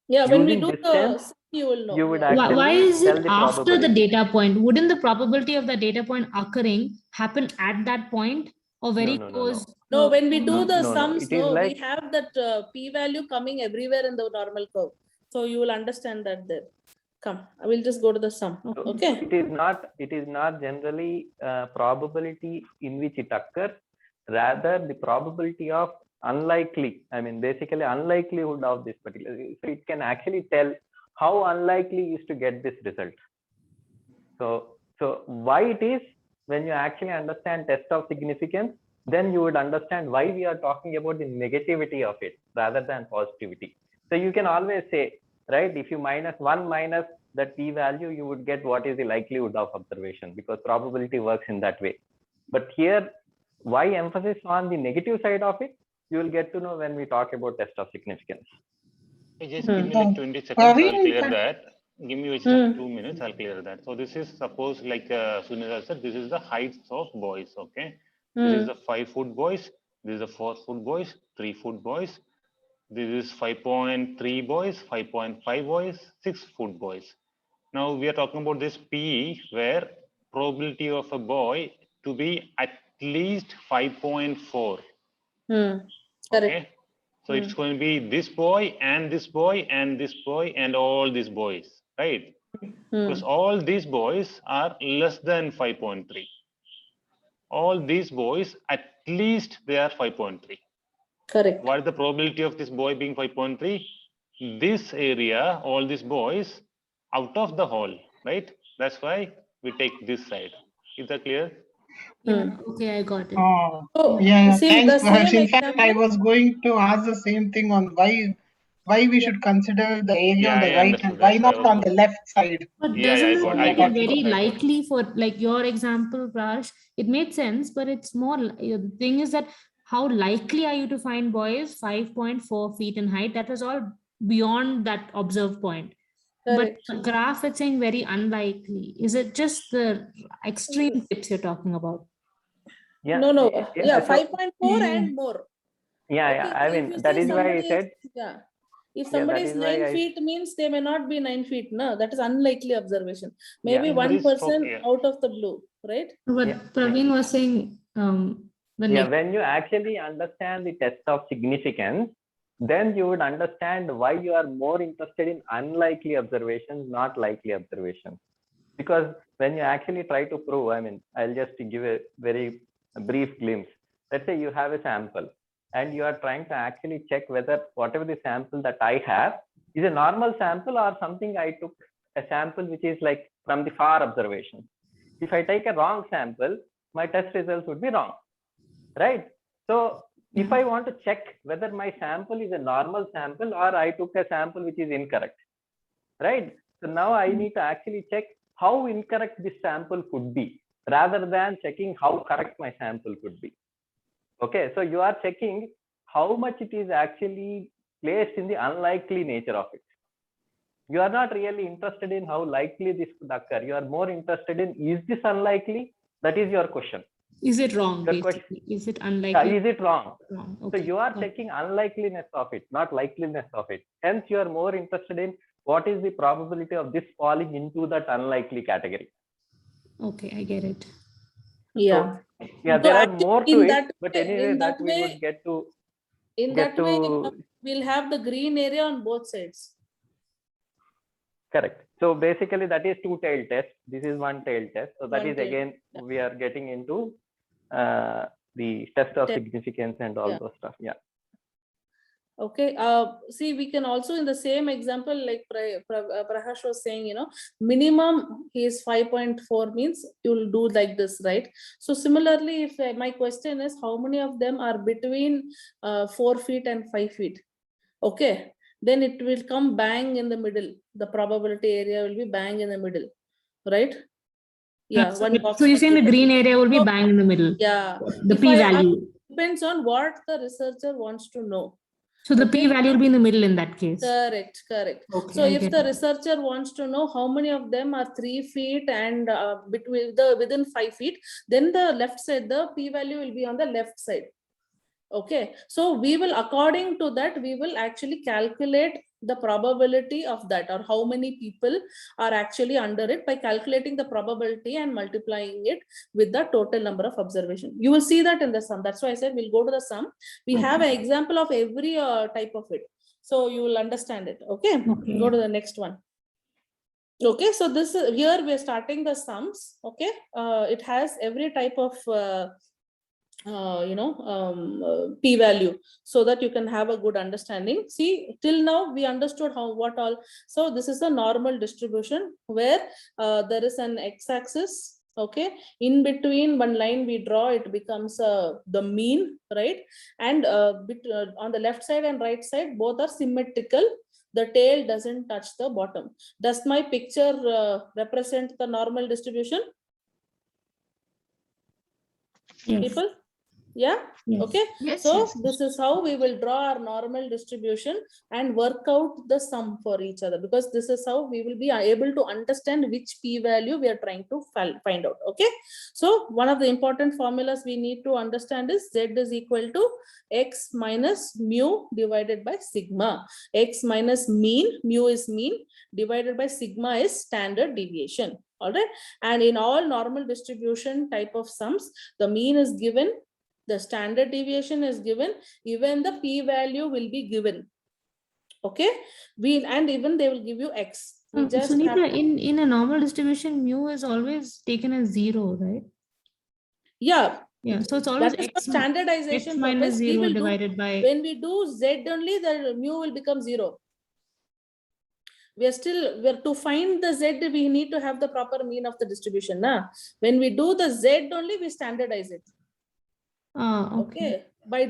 Yeah, when we using do distance, the, you will know. you would Yeah. actually Why is tell it the after the probability. data point? Wouldn't the probability of the data point occurring happen at that point or very No. close? No, when we do the No. sums, It is we like, have that p-value coming everywhere in the normal curve. So you will understand that there. Come, I will just go to the sum. so Okay. it is not generally probability in which it occurs, rather the probability of unlikely, I mean basically unlikelihood of this particular, so it can actually tell how unlikely is to get this result. So why it is, when you actually understand test of significance, then you would understand why we are talking about the negativity of it rather than positivity. So you can always say, right, if you minus that p-value, you would get what is the likelihood of observation, because probability works in that way. But here, why emphasis on the negative side of it, you will get to know when we talk about test of significance. Just give me like 20 seconds, I'll clear that. Give me just 2 minutes, I'll clear that. So this is, suppose like Sunil said, this is the heights of boys, okay? This is the 5-foot boys, this is the 4-foot boys, 3-foot boys, this is 5.3 boys, 5.5 boys, 6-foot boys. Now we are talking about this P, where probability of a boy to be at least 5.4. Okay, so it's going to be this boy and this boy and this boy and all these boys, right? Because all these boys are less than 5.3. All these boys, at least they are 5.3. Correct. What is the probability of this boy being 5.3? This area, all these boys out of the whole, right? That's why we take this side. Is that clear? Yeah, okay, I got it. So, Yeah, see, thanks, the Prahash. same In fact, I example. was going to ask the same thing on why we should consider the area Yeah, on the I right understood. and why That's why I not was on the left side. But Yeah, doesn't I that got make it it. very I got it. likely for like your example, Prash? It made sense, but it's more, the thing is that how likely are you to find boys 5.4 feet in height? That was all beyond that observed point. Correct. But the graph, it's saying very unlikely. Is it just the extreme tips you're talking about? Yeah. No. Yeah, So, 5.4 and more. yeah. I So if mean, you that say is why I somebody said. is, yeah. If Yeah, somebody that is is why 9 feet means they may not be 9 feet. No, that is unlikely observation. Maybe Yeah. one There is person yeah. out of the blue, right? But Praveen was saying when you actually understand the test of significance, then you would understand why you are more interested in unlikely observations, not likely observations. Because when you actually try to prove, I mean, I'll just give a very brief glimpse. Let's say you have a sample and you are trying to actually check whether whatever the sample that I have is a normal sample or something I took a sample which is like from the far observation. If I take a wrong sample, my test results would be wrong, right? So if I want to check whether my sample is a normal sample or I took a sample which is incorrect, right? So now I need to actually check how incorrect this sample could be rather than checking how correct my sample could be. Okay, so you are checking how much it is actually placed in the unlikely nature of it. You are not really interested in how likely this could occur. You are more interested in, is this unlikely? That is your question. is it wrong, Your basically? question, Is it unlikely? is it wrong? Okay. So you are checking unlikeliness of it, not likeliness of it. Hence, you are more interested in what is the probability of this falling into that unlikely category. Okay, I get it. Yeah. So, yeah, So there are actually more to in it, that but way, anyway, that we would get to. In that way, we'll have the green area on both sides. Correct. So basically that is two-tailed test. This is one-tailed test. So that is again, we are getting into the test of significance and all those stuff. Yeah. Okay. See, we can also in the same example, like Prahash was saying, minimum is 5.4 means you'll do like this, right? So similarly, if my question is how many of them are between 4 feet and 5 feet? Okay. Then it will come bang in the middle. The probability area will be bang in the middle, right? Yeah. So you're saying the green area will be bang in the middle. Yeah. The p-value. Depends on what the researcher wants to know. So the p-value will be in the middle in that case. Correct. Okay, so if the researcher wants to know how many of them are 3 feet and within 5 feet, then the left side, the p-value will be on the left side. Okay, so we will, according to that, we will actually calculate the probability of that, or how many people are actually under it, by calculating the probability and multiplying it with the total number of observation. You will see that in the sum. That's why I said we'll go to the sum. We have an example of every type of it, so you will understand it. Okay, go to the next one. Okay, so this is, here we are starting the sums. Okay, it has every type of p-value, so that you can have a good understanding. See, till now we understood how, what all. So this is a normal distribution where there is an x-axis. Okay, in between one line we draw, it becomes the mean, right? And on the left side and right side, both are symmetrical. The tail doesn't touch the bottom. Does my picture represent the normal distribution? Yes. People? Yeah. Yes. Okay. Yes, So yes. this is how we will draw our normal distribution and work out the sum for each other, because this is how we will be able to understand which p-value we are trying to find out. Okay. So one of the important formulas we need to understand is z is equal to x minus mu divided by sigma. X minus mean, mu is mean, divided by sigma is standard deviation. All right. And in all normal distribution type of sums, the mean is given, the standard deviation is given, even the p-value will be given. Okay, and even they will give you x. We just Sunita, have to, in a normal distribution, mu is always taken as 0, right? yeah, So it's always that is for x standardization minus purpose. We 0 will divided by. when we do z only, the mu will become 0. We are to find the z, we need to have the proper mean of the distribution. When we do the z only, we standardize it. Okay. By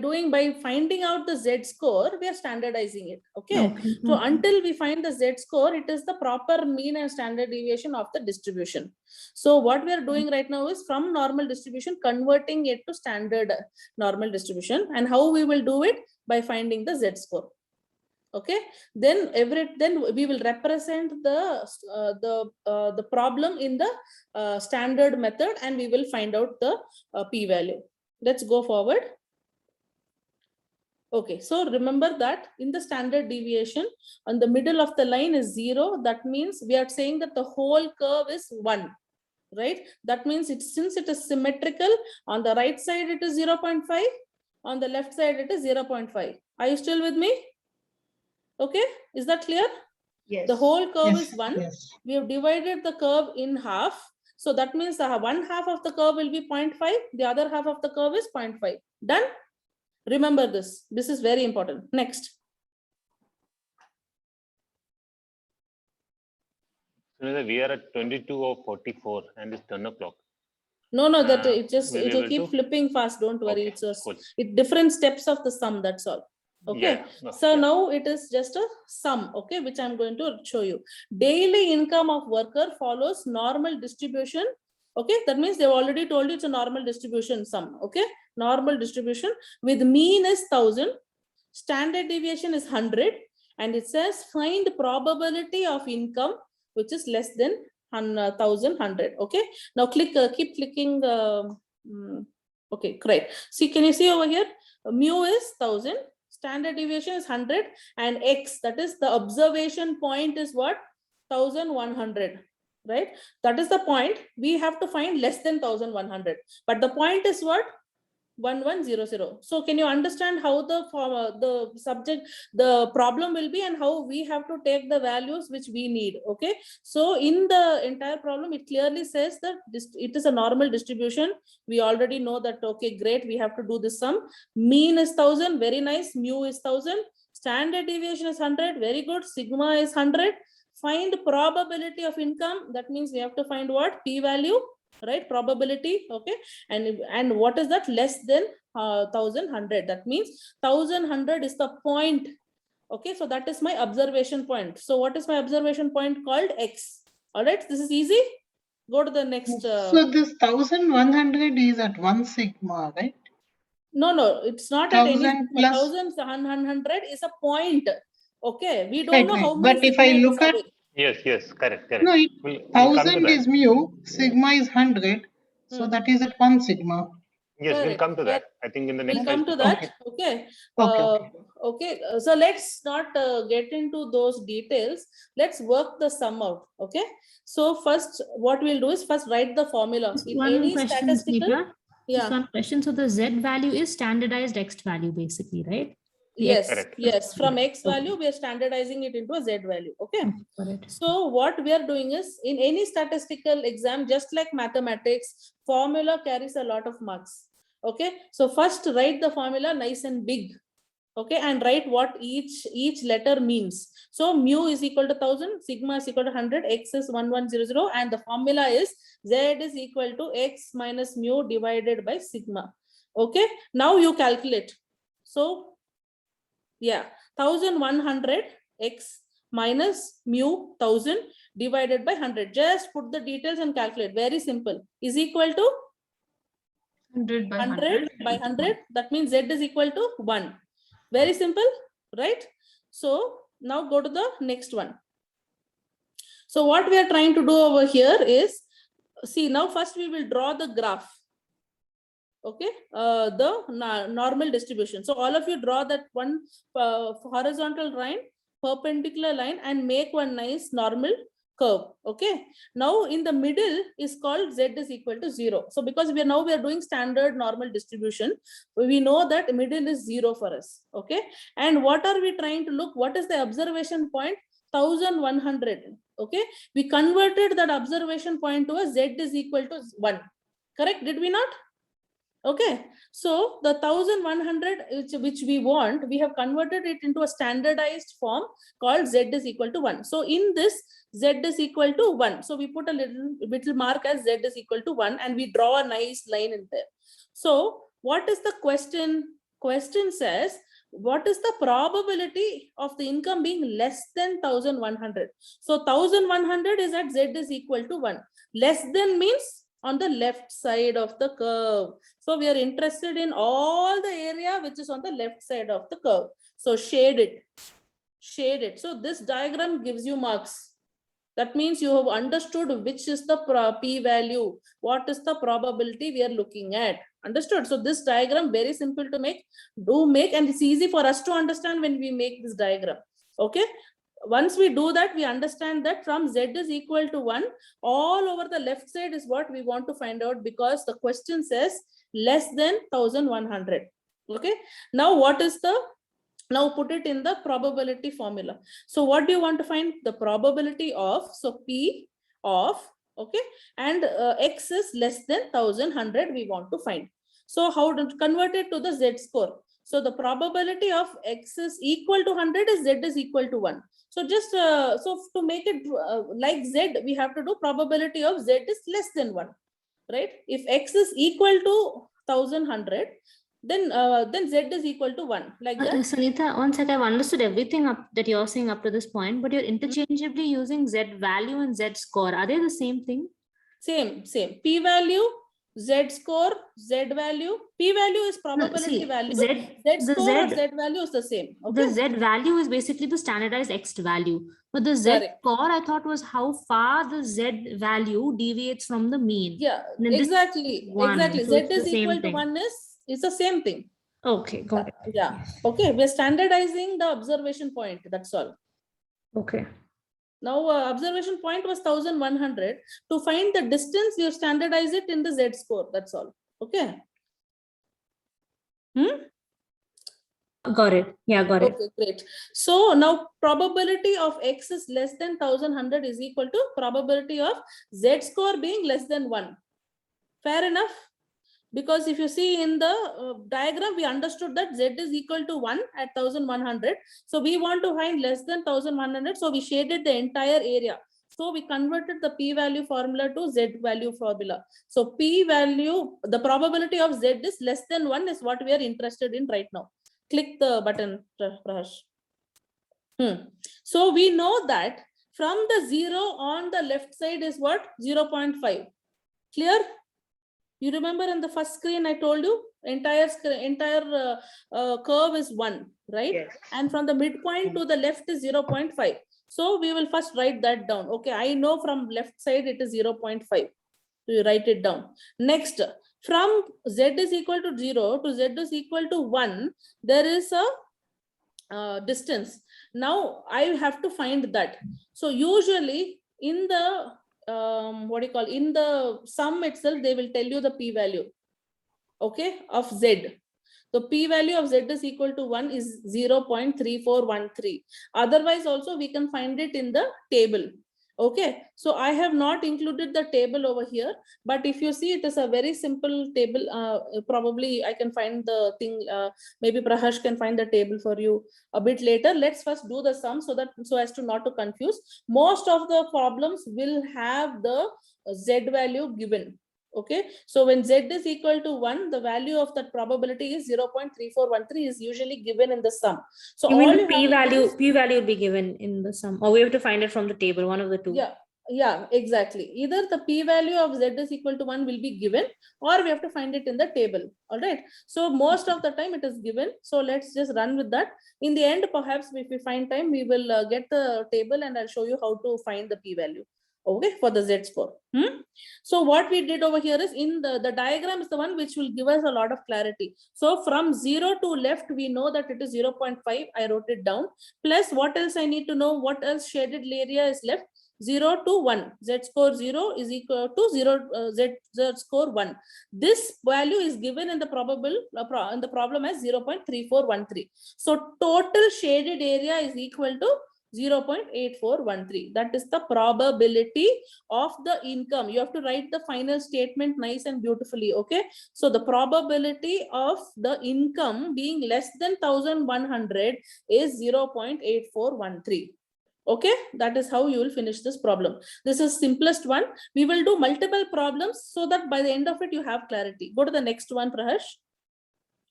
finding out the z score, we are standardizing it. Okay. So until we find the z score, it is the proper mean and standard deviation of the distribution. So what we are doing right now is from normal distribution, converting it to standard normal distribution. And how we will do it? By finding the z score. Okay, then we will represent the problem in the standard method, and we will find out the p-value. Let's go forward. Okay, so remember that in the standard deviation, on the middle of the line is 0. That means we are saying that the whole curve is 1, right? That means since it is symmetrical, on the right side it is 0.5, on the left side it is 0.5. Are you still with me? Okay, is that clear? Yes. The whole curve is 1. Yes. We have divided the curve in half. So that means the one half of the curve will be 0.5. The other half of the curve is 0.5. Done? Remember this. This is very important. Next. We are at 22 or 44 and it's 10 o'clock. No, that it will keep to... flipping fast. Don't worry. Okay, It's cool. different steps of the sum. That's all. Okay. Yeah, So now it is just a sum. Okay, which I'm going to show you. Daily income of worker follows normal distribution. Okay, that means they've already told you it's a normal distribution sum. Okay, normal distribution with mean is 1000, standard deviation is 100, and it says find probability of income which is less than 1100. Okay, now keep clicking. Okay, great. See, can you see over here? Mu is 1000, standard deviation is 100, and x, that is the observation point, is what? 1100. Right, that is the point. We have to find less than 1100, but the point is what? 1100. So can you understand how the subject, the problem will be, and how we have to take the values which we need? Okay, so in the entire problem it clearly says that it is a normal distribution. We already know that. Okay, great, we have to do this sum. Mean is 1000, very nice. Mu is 1000, standard deviation is 100, very good. Sigma is 100. Find probability of income. That means we have to find what? P-value, right? Probability. Okay, and what is that? Less than 1100. That means 1100 is the point. Okay, so that is my observation point. So what is my observation point called? X. All right, this is easy. Go to the next. So this 1100 is at 1 sigma, right? No, it's not at any sigma. Plus 1100 is a point. Okay, we don't know how many. But if I look at, yes, correct. No, 1000 is mu, sigma is 100, so that is at 1 sigma. Yes, we'll come to that. I think in the next we'll come to slide. that. Okay. Okay. Okay. Okay. So let's not get into those details. Let's work the sum out. Okay. So first, what we'll do is first write the formula Just in one any question, statistical. Sneha. Just Yeah. one question. So the Z value is standardized X value, basically, right? The Yes. Correct. Yes. From X Okay. value, we are standardizing it into a Z value. Okay. Okay, got it. So what we are doing is in any statistical exam, just like mathematics, formula carries a lot of marks. Okay. So first write the formula nice and big. Okay. And write what each letter means. So mu is equal to 1000, sigma is equal to 100, x is 1100, and the formula is Z is equal to x minus mu divided by sigma. Okay. Now you calculate. So yeah, 1100 x minus mu 1000 divided by 100. Just put the details and calculate. Very simple. Is equal to 100 by 100 by 100. That means Z is equal to 1. Very simple, right? So now go to the next one. So what we are trying to do over here is, see, now first we will draw the graph. Okay, the normal distribution. So all of you draw that one horizontal line, perpendicular line, and make one nice normal curve. Okay, now in the middle is called Z is equal to 0. So because we are doing standard normal distribution, we know that middle is 0 for us. Okay, and what are we trying to look? What is the observation point? 1100. Okay, we converted that observation point to a Z is equal to 1. Correct? Did we not? Okay, so the 1100 which we want, we have converted it into a standardized form called Z is equal to 1. So in this, Z is equal to 1. So we put a little mark as Z is equal to 1 and we draw a nice line in there. So what is the question? Question says, what is the probability of the income being less than 1100? So 1100 is at Z is equal to 1. Less than means on the left side of the curve. So we are interested in all the area which is on the left side of the curve. So shade it. Shade it. So this diagram gives you marks. That means you have understood which is the p-value. What is the probability we are looking at. Understood? So this diagram very simple to make. Do make, and it's easy for us to understand when we make this diagram. Okay. Once we do that, we understand that from Z is equal to 1, all over the left side is what we want to find out, because the question says less than 1100. Okay. Now what is the, now put it in the probability formula. So what do you want to find? The probability of, so P of, okay, and X is less than 1100 we want to find. So how to convert it to the Z score? So the probability of X is equal to 100 is Z is equal to 1. So just, so to make it like Z, we have to do probability of Z is less than 1, right? If X is equal to 1100, then Z is equal to 1, like that. Sunita, one sec, I've understood everything that you're saying up to this point, but you're interchangeably using Z value and Z score. Are they the same thing? Same. P value, Z score, Z value. P value is probability value. Z score or Z value is the same. Okay? The Z value is basically the standardized X value. But the Z score, I thought, was how far the Z value deviates from the mean. Yeah, exactly. Exactly. So Z is equal to 1 is the same thing. Okay, got it. Yeah. Okay, we're standardizing the observation point. That's all. Okay. Now, observation point was 1100. To find the distance, you standardize it in the Z score. That's all. Okay. Got it. Yeah, got it. Okay, great. So now probability of X is less than 1100 is equal to probability of Z score being less than 1. Fair enough? Because if you see in the diagram, we understood that Z is equal to 1 at 1100. So we want to find less than 1100. So we shaded the entire area. So we converted the p-value formula to z-value formula. So p-value, the probability of z is less than 1 is what we are interested in right now. Click the button, Prahash. So we know that from the 0 on the left side is what? 0.5. Clear? You remember in the first screen I told you entire curve is 1, right? Yes. And from the midpoint to the left is 0.5. So we will first write that down. Okay, I know from left side it is 0.5. So you write it down. Next, From z is equal to 0 to z is equal to 1, there is a distance. Now I have to find that. So usually in the in the sum itself, they will tell you the p-value, okay, of z. The p-value of z is equal to 1 is 0.3413. Otherwise also we can find it in the table. Okay, so I have not included the table over here, but if you see, it is a very simple table. Probably I can find the thing, maybe Prahash can find the table for you a bit later. Let's first do the sum so as to not to confuse. Most of the problems will have the z value given. Okay, so when z is equal to 1, the value of that probability is 0.3413 is usually given in the sum. So You mean all the you have to do is, p-value will be given in the sum, or we have to find it from the table, one of the two? yeah, exactly. Either the p-value of z is equal to 1 will be given, or we have to find it in the table. All right. So most of the time it is given. So let's just run with that. In the end, perhaps if we find time, we will get the table and I'll show you how to find the p-value. Okay, for the z score. So what we did over here is, in the diagram is the one which will give us a lot of clarity. So from 0 to left, we know that it is 0.5. I wrote it down. Plus what else I need to know? What else shaded area is left? 0 to 1. Z score 0 is equal to 0. Z score 1. This value is given in the in the problem as 0.3413. So total shaded area is equal to 0.8413. That is the probability of the income. You have to write the final statement nice and beautifully. Okay, so the probability of the income being less than 1100 is 0.8413. Okay, that is how you will finish this problem. This is simplest one. We will do multiple problems so that by the end of it you have clarity. Go to the next one, Prahash.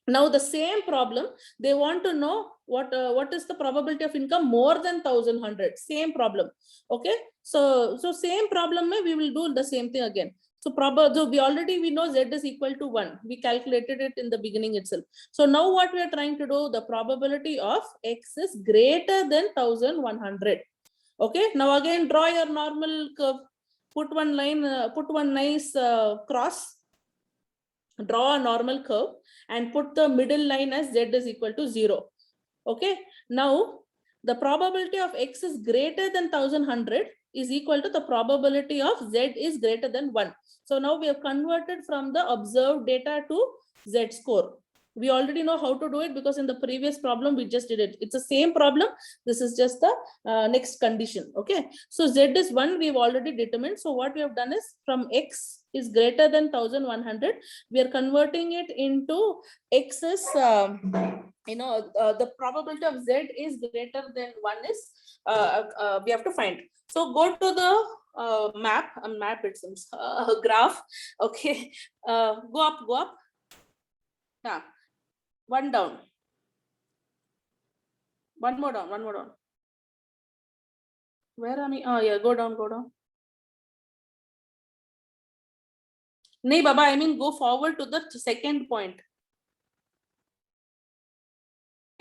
Now the same problem, they want to know what is the probability of income more than 1100. Same problem. Okay, so same problem, we will do the same thing again. So we know z is equal to 1. We calculated it in the beginning itself. So now what we are trying to do, the probability of x is greater than 1100. Okay, now again draw your normal curve. Put one line, put one nice cross. Draw a normal curve and put the middle line as z is equal to 0. Okay, now the probability of x is greater than 1100 is equal to the probability of z is greater than 1. So now we have converted from the observed data to z score. We already know how to do it because in the previous problem we just did it. It's the same problem. This is just the next condition. Okay, so z is 1, we've already determined. So what we have done is, from x is greater than 1100, we are converting it into x is the probability of z is greater than 1 is we have to find. So go to the map, it seems, graph. Okay, go up. Yeah, one down, one more down. Where am I? Oh yeah, go down. No, Baba, I mean go forward to the second point.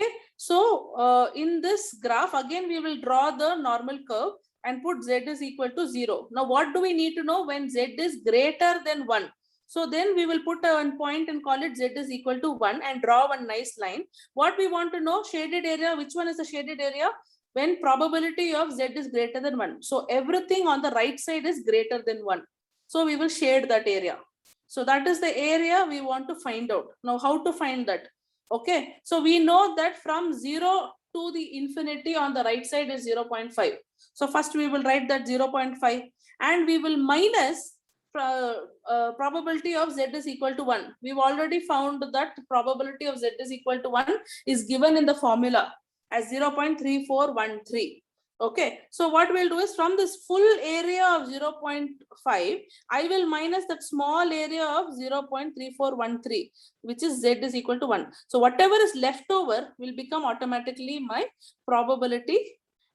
Okay, so in this graph, again we will draw the normal curve and put z is equal to 0. Now what do we need to know when z is greater than 1? So then we will put a point and call it z is equal to 1 and draw one nice line. What we want to know, shaded area, which one is the shaded area? When probability of z is greater than 1. So everything on the right side is greater than 1. So we will shade that area. So that is the area we want to find out. Now how to find that? Okay, so we know that from 0 to the infinity on the right side is 0.5. So first we will write that 0.5 and we will minus probability of z is equal to 1. We've already found that probability of z is equal to 1 is given in the formula as 0.3413. Okay, so what we'll do is, from this full area of 0.5, I will minus that small area of 0.3413, which is z is equal to 1. So whatever is left over will become automatically my probability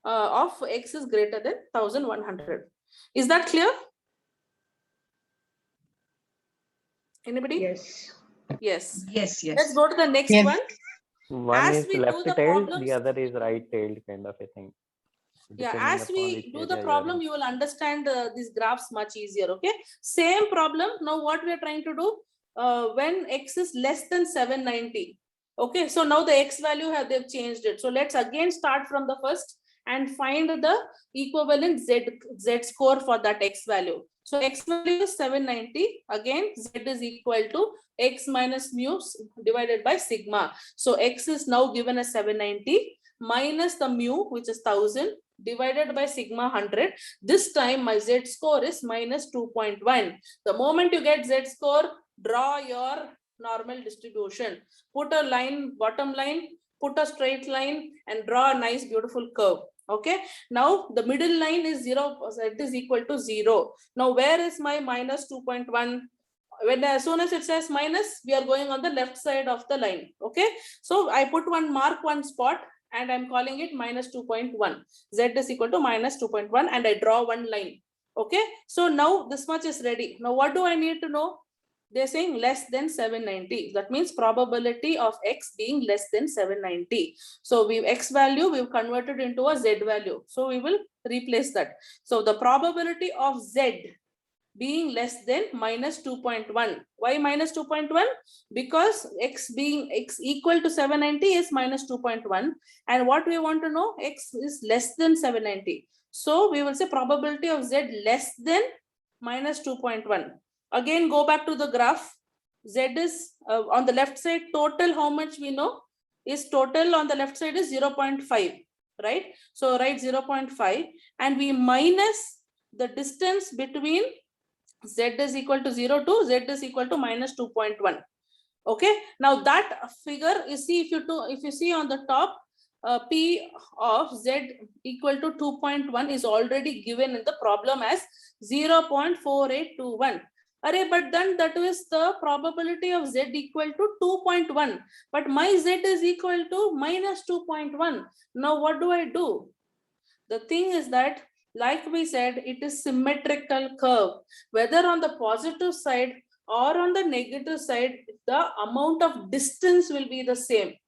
of x is greater than 1100. Is that clear? Anybody? Yes. Yes. Let's go to the next one. One As is we do the left-tailed, problems, the other is right-tailed, kind of a thing. yeah, Depending as upon we which do the area you are problem, in. you will understand these graphs much easier. Okay, same problem. Now what we are trying to do, when x is less than 790. Okay, so now the x value they've changed it. So let's again start from the first and find the equivalent z score for that x value. So x value is 790. Again, z is equal to x minus mu divided by sigma. So x is now given as 790 minus the mu, which is 1000, divided by sigma 100. This time my z score is minus 2.1. The moment you get z score, draw your normal distribution. Put a line, bottom line, put a straight line, and draw a nice beautiful curve. Okay, now the middle line is 0, it is equal to 0. Now where is my minus 2.1? When as soon as it says minus, we are going on the left side of the line. Okay, so I put mark one spot and I'm calling it minus 2.1. Z is equal to minus 2.1 and I draw one line. Okay, so now this much is ready. Now what do I need to know? They're saying less than 790. That means probability of x being less than 790. So x value we've converted into a z value. So we will replace that. So the probability of z being less than minus 2.1. Why minus 2.1? Because x equal to 790 is minus 2.1. And what we want to know, x is less than 790. So we will say probability of z less than minus 2.1. Again, go back to the graph. Z is on the left side, total how much we know is total on the left side is 0.5, right? So write 0.5 and we minus the distance between z is equal to 0 to z is equal to minus 2.1. Okay, now that figure you see, if you see on the top, p of z equal to 2.1 is already given in the problem as 0.4821. But then that is the probability of z equal to 2.1. But my z is equal to minus 2.1. Now what do I do? The thing is that, like we said, it is symmetrical curve. Whether on the positive side or on the negative side, the amount of distance will be the same.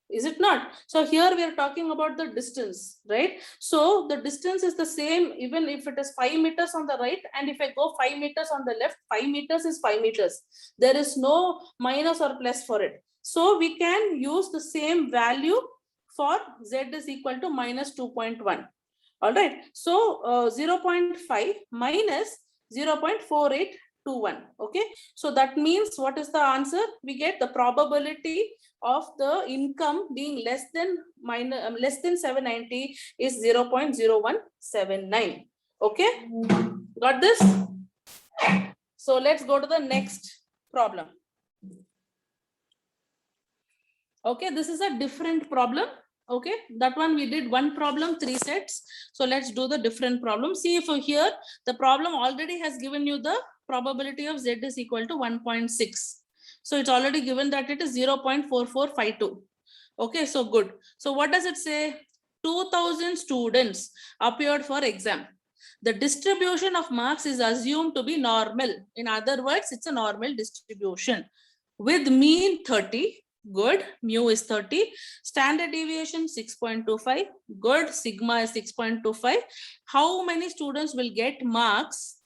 Is it not? So here we are talking about the distance, right? So the distance is the same even if it is 5 meters on the right, and if I go 5 meters on the left, 5 meters is 5 meters. There is no minus or plus for it. So we can use the same value for z is equal to minus 2.1. All right. So 0.5 minus 0.4821. Okay. So that means what is the answer? We get the probability of the income being less than 790 is 0.0179. Okay. Got this? So let's go to the next problem. Okay. This is a different problem. Okay, that one we did one problem, 3 sets. So let's do the different problem. See, if here the problem already has given you the probability of z is equal to 1.6. So it's already given that it is 0.4452. Okay, so good. So what does it say? 2000 students appeared for exam. The distribution of marks is assumed to be normal. In other words, it's a normal distribution with mean 30. Good. Mu is 30. Standard deviation 6.25. Good. Sigma is 6.25. How many students will get marks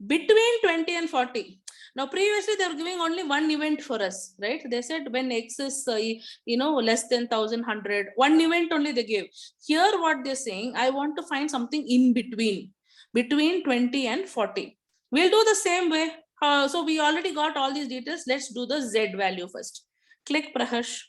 between 20 and 40? Now, previously they were giving only one event for us, right? They said when x is, less than 1100, one event only they gave. Here, what they're saying, I want to find something in between 20 and 40. We'll do the same way. So we already got all these details. Let's do the z value first. Click Prahash.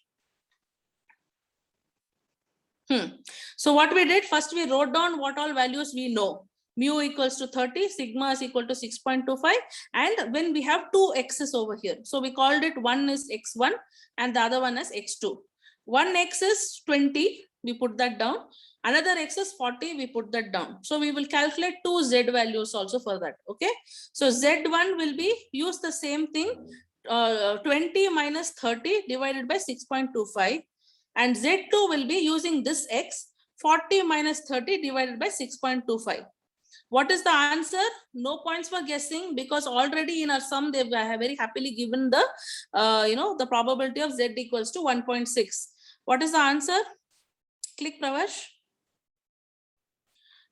So what we did, first we wrote down what all values we know. Mu equals to 30, sigma is equal to 6.25, and when we have two x's over here. So we called it, one is x1 and the other one is x2. One x is 20, we put that down. Another x is 40, we put that down. So we will calculate two z values also for that. Okay. So z1 will be, use the same thing. 20 minus 30 divided by 6.25, and z2 will be using this x, 40 minus 30 divided by 6.25. What is the answer? No points for guessing, because already in our sum they have very happily given the the probability of z equals to 1.6. What is the answer? Click Pravash.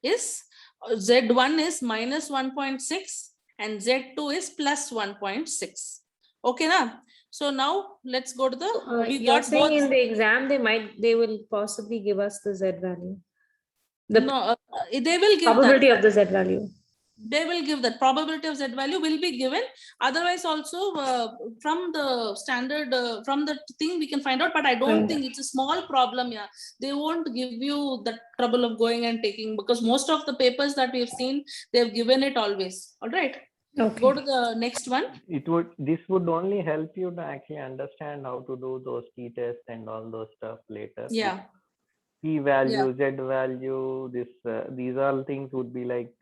Is z1 is minus 1.6 and z2 is plus 1.6. Okay, na? So now let's go to the, we You're got saying both. in the exam they will possibly give us the Z value. The No, they will give probability that. of the Z value. They will give that probability of Z value will be given. Otherwise also from the standard, from the thing we can find out, but I don't think it's a small problem. Yeah, they won't give you the trouble of going and taking, because most of the papers that we've seen, they've given it always. All right. Okay. Go to the next one. This would only help you to actually understand how to do those t-tests and all those stuff later. Yeah. P value, Z value, these all things would be like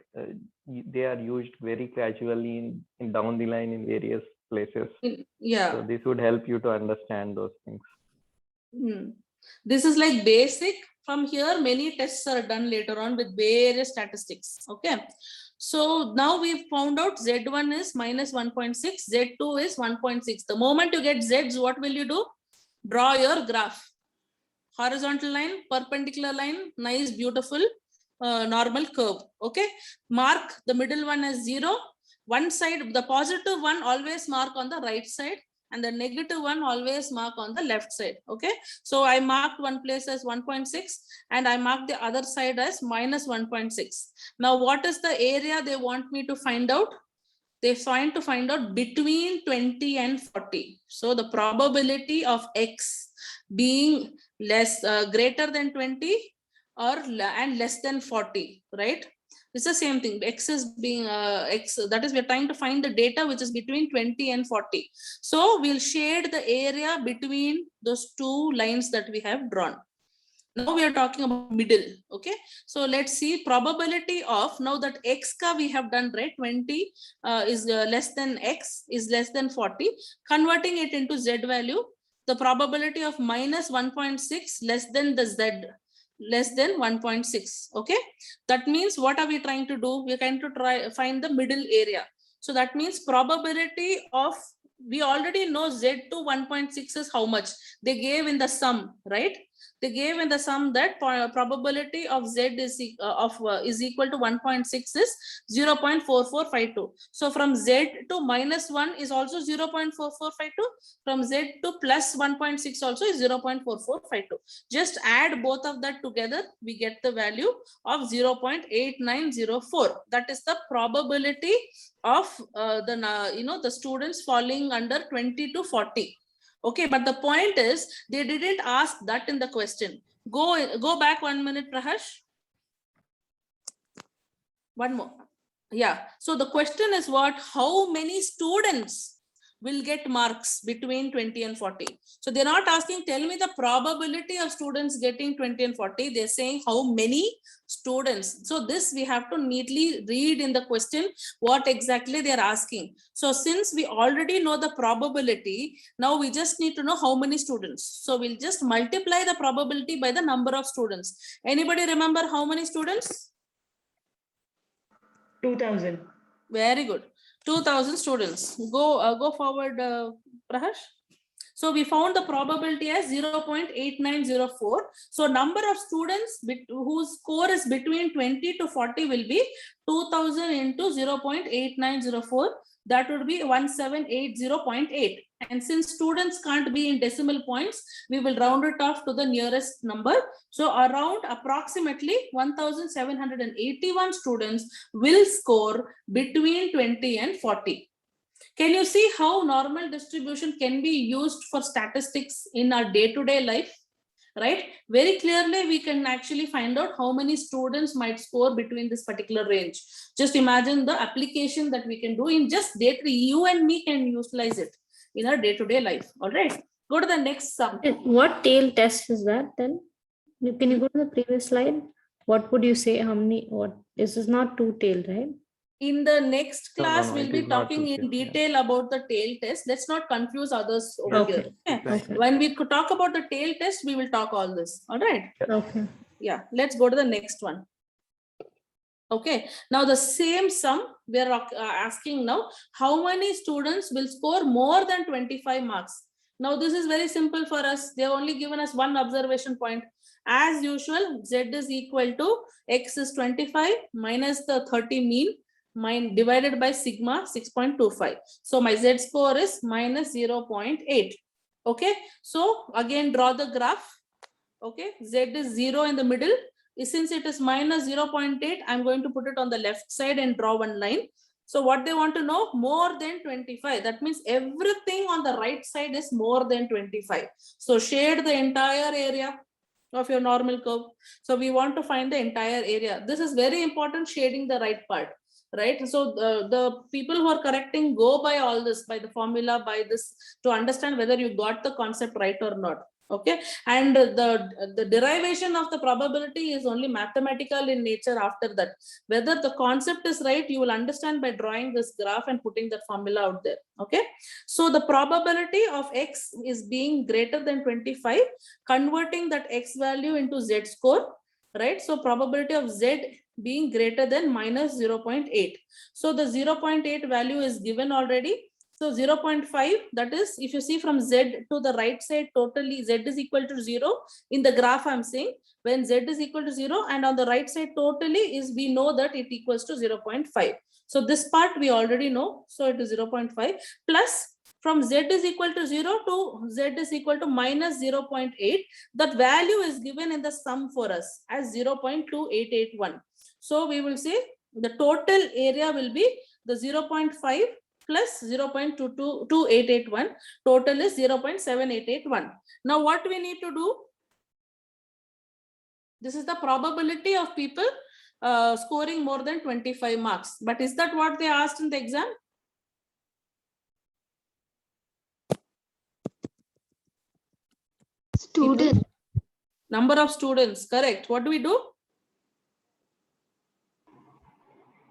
they are used very gradually in down the line in various places. Yeah. So this would help you to understand those things. This is like basic. From here, many tests are done later on with various statistics. Okay. So now we've found out Z1 is minus 1.6, Z2 is 1.6. The moment you get Zs, what will you do? Draw your graph. Horizontal line, perpendicular line, nice, beautiful, normal curve. Okay. Mark the middle one as 0. One side, the positive one always mark on the right side, and the negative one always mark on the left side. Okay. So I marked one place as 1.6 and I marked the other side as minus 1.6. Now, what is the area they want me to find out? They find to find out between 20 and 40. So the probability of X being less, greater than 20 or and less than 40, right? It's the same thing. X is being X, that is, we're trying to find the data which is between 20 and 40. So we'll shade the area between those two lines that we have drawn. Now we are talking about middle. Okay. So let's see probability of, now that X ka we have done, right? 20 is less than X is less than 40. Converting it into Z value, the probability of minus 1.6 less than the Z less than 1.6. Okay. That means what are we trying to do? We're trying to find the middle area. So that means probability of, we already know Z to 1.6 is how much they gave in the sum, right? They gave in the sum that probability of Z is equal to 1.6 is 0.4452. So from Z to minus 1 is also 0.4452. From Z to plus 1.6 also is 0.4452. Just add both of that together, we get the value of 0.8904. That is the probability of the students falling under 20 to 40. Okay, but the point is they didn't ask that in the question. Go back 1 minute, Prahash. One more. Yeah. So the question is what? How many students will get marks between 20 and 40? So they're not asking, tell me the probability of students getting 20 and 40. They're saying how many students. So this we have to neatly read in the question what exactly they're asking. So since we already know the probability, now we just need to know how many students. So we'll just multiply the probability by the number of students. Anybody remember how many students? 2000. Very good. 2000 students. Go forward, Prahash. So we found the probability as 0.8904. So number of students whose score is between 20 to 40 will be 2000 into 0.8904. That would be 1780.8. And since students can't be in decimal points, we will round it off to the nearest number. So around approximately 1781 students will score between 20 and 40. Can you see how normal distribution can be used for statistics in our day-to-day life? Right? Very clearly, we can actually find out how many students might score between this particular range. Just imagine the application that we can do in just day-to-day. You and me can utilize it in our day-to-day life. All right. Go to the next sum. What tail test is that then? Can you go to the previous slide? What would you say? How many? What? This is not two-tailed, right? In the next class, No, we'll be talking in detail about the tail test. Let's not confuse others over here. Exactly. When we could talk about the tail test, we will talk all this. All right. Okay. Yeah. Let's go to the next one. Okay. Now the same sum we are asking now, how many students will score more than 25 marks? Now this is very simple for us. They have only given us one observation point. As usual, Z is equal to X is 25 minus the 30 mean. divided by sigma 6.25. So my Z score is minus 0.8. Okay, so again draw the graph. Okay, Z is 0 in the middle. Since it is minus 0.8, I'm going to put it on the left side and draw one line. So what they want to know, more than 25. That means everything on the right side is more than 25. So shade the entire area of your normal curve. So we want to find the entire area. This is very important, shading the right part, right? So the people who are correcting go by all this, by the formula, by this, to understand whether you got the concept right or not. Okay, and the derivation of the probability is only mathematical in nature. After that, whether the concept is right, you will understand by drawing this graph and putting that formula out there. Okay, so the probability of X is being greater than 25, converting that X value into Z score, right? So probability of Z being greater than minus 0.8. So the 0.8 value is given already. So 0.5, that is, if you see from Z to the right side, totally Z is equal to 0. In the graph I'm saying, when Z is equal to 0, and on the right side totally is, we know that it equals to 0.5. So this part we already know. So it is 0.5 plus, from Z is equal to 0 to Z is equal to minus 0.8. That value is given in the sum for us as 0.2881. So we will say the total area will be the 0.5 plus 0.2881. Total is 0.7881. Now what we need to do? This is the probability of people scoring more than 25 marks. But is that what they asked in the exam? Student. Number of students, correct. What do we do?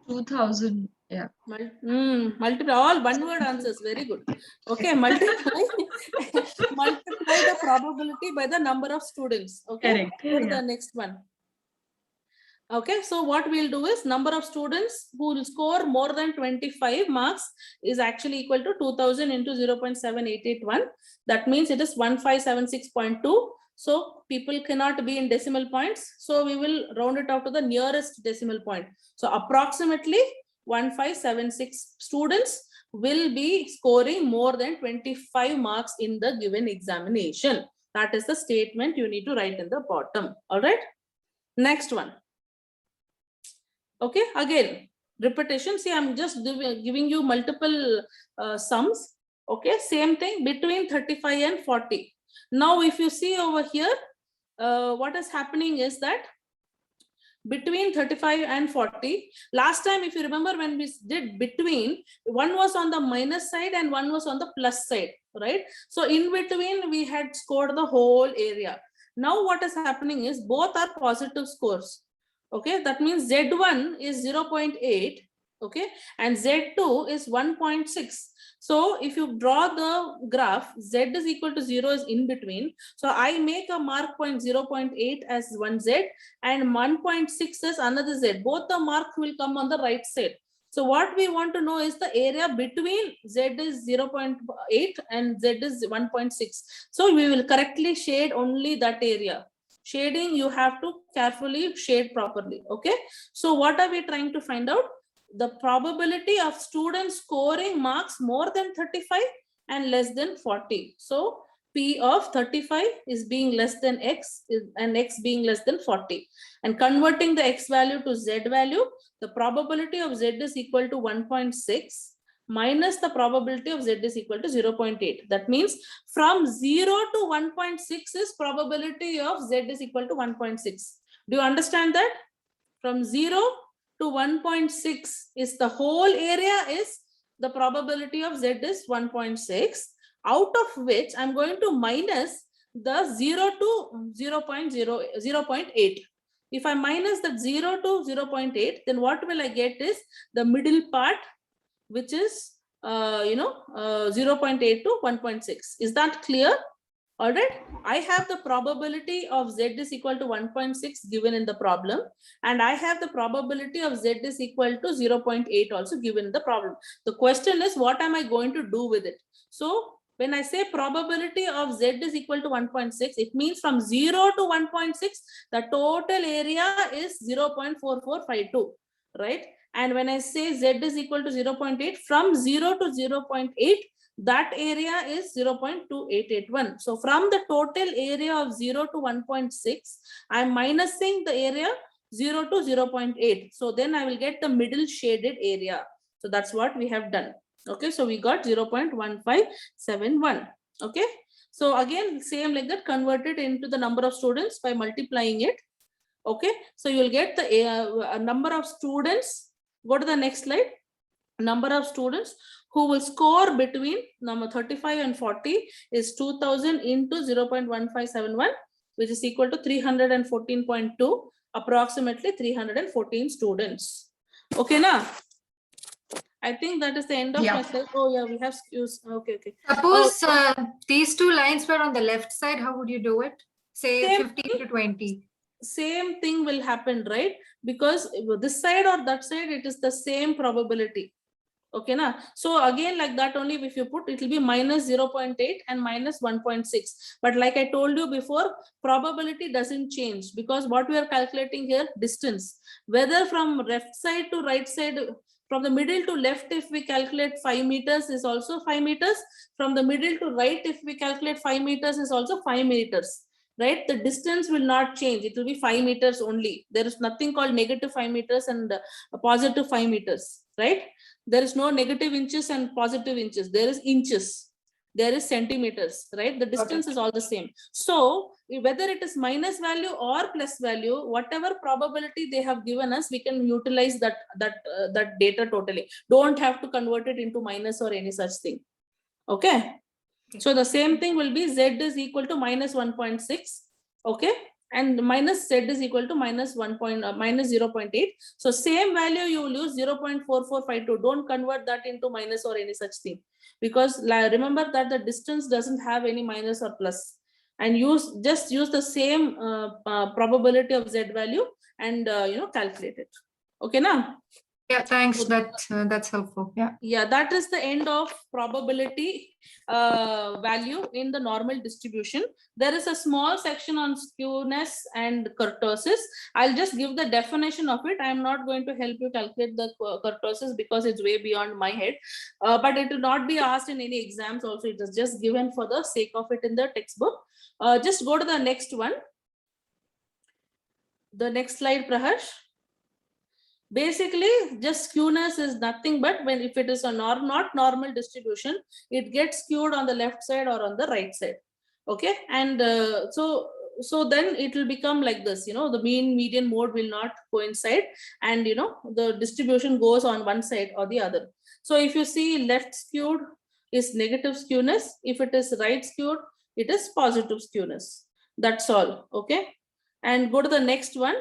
2000. Yeah. Multiply, all one word answers, very good. Okay, multiply the probability by the number of students. Okay, Correct. for Yeah. the next one. Okay, so what we'll do is, number of students who will score more than 25 marks is actually equal to 2000 into 0.7881. That means it is 1576.2. So people cannot be in decimal points. So we will round it out to the nearest decimal point. So approximately 1576 students will be scoring more than 25 marks in the given examination. That is the statement you need to write in the bottom. All right. Next one. Okay, again, repetition. See, I'm just giving you multiple sums. Okay, same thing between 35 and 40. Now, if you see over here, what is happening is that between 35 and 40, last time, if you remember, when we did between, one was on the minus side and one was on the plus side, right? So in between, we had scored the whole area. Now what is happening is both are positive scores. Okay, that means Z1 is 0.8, okay, and Z2 is 1.6. So if you draw the graph, Z is equal to 0 is in between. So I make a mark point 0.8 as one Z and 1.6 as another Z. Both the mark will come on the right side. So what we want to know is the area between Z is 0.8 and Z is 1.6. So we will correctly shade only that area. Shading, you have to carefully shade properly. Okay. So what are we trying to find out? The probability of students scoring marks more than 35 and less than 40. So P of 35 is being less than X and X being less than 40. And converting the X value to Z value, the probability of Z is equal to 1.6 minus the probability of Z is equal to 0.8. That means from 0 to 1.6 is probability of Z is equal to 1.6. Do you understand that? From 0 to 1.6 is the whole area, is the probability of Z is 1.6, out of which I'm going to minus the 0 to 0.8. If I minus the 0 to 0.8, then what will I get is the middle part, which is 0.8 to 1.6. Is that clear? All right. I have the probability of Z is equal to 1.6 given in the problem, and I have the probability of Z is equal to 0.8 also given in the problem. The question is, what am I going to do with it? So when I say probability of Z is equal to 1.6, it means from 0 to 1.6, the total area is 0.4452, right? And when I say Z is equal to 0.8, from 0 to 0.8, that area is 0.2881. So from the total area of 0 to 1.6, I'm minusing the area 0 to 0.8. So then I will get the middle shaded area. So that's what we have done. Okay, so we got 0.1571. Okay, so again, same like that, converted into the number of students by multiplying it. Okay, so you'll get the number of students. Go to the next slide. Number of students who will score between number 35 and 40 is 2000 into 0.1571, which is equal to 314.2, approximately 314 students. Okay, now I think that is the end of my slide. Oh yeah, we have skews. Okay. Suppose these two lines were on the left side, how would you do it? Say Same 15 to 20. Same thing will happen, right? Because this side or that side, it is the same probability. Okay, na? So again, like that only, if you put, it will be minus 0.8 and minus 1.6. But like I told you before, probability doesn't change, because what we are calculating here, distance, whether from left side to right side, from the middle to left, if we calculate 5 meters is also 5 meters. From the middle to right, if we calculate 5 meters is also 5 meters. Right, the distance will not change. It will be 5 meters only. There is nothing called negative 5 meters and positive 5 meters. Right, there is no negative inches and positive inches. There is inches, there is centimeters. Right, the distance is all the same. So whether it is minus value or plus value, whatever probability they have given us, we can utilize that data totally. Don't have to convert it into minus or any such thing. Okay. So the same thing will be Z is equal to minus 1.6. Okay, and minus Z is equal to minus 0.8. So same value you will use 0.4452. Don't convert that into minus or any such thing, because remember that the distance doesn't have any minus or plus. And just use the same probability of Z value and calculate it. Okay, now. Yeah, thanks. That's helpful. Yeah, that is the end of probability value in the normal distribution. There is a small section on skewness and kurtosis. I'll just give the definition of it. I'm not going to help you calculate the kurtosis because it's way beyond my head. But it will not be asked in any exams also. It is just given for the sake of it in the textbook. Just go to the next one. The next slide, Prahash. Basically, just skewness is nothing but when if it is a not normal distribution, it gets skewed on the left side or on the right side. Okay, and so then it will become like this. The mean median mode will not coincide, and the distribution goes on one side or the other. So if you see left skewed is negative skewness, if it is right skewed, it is positive skewness. That's all. Okay, and go to the next one.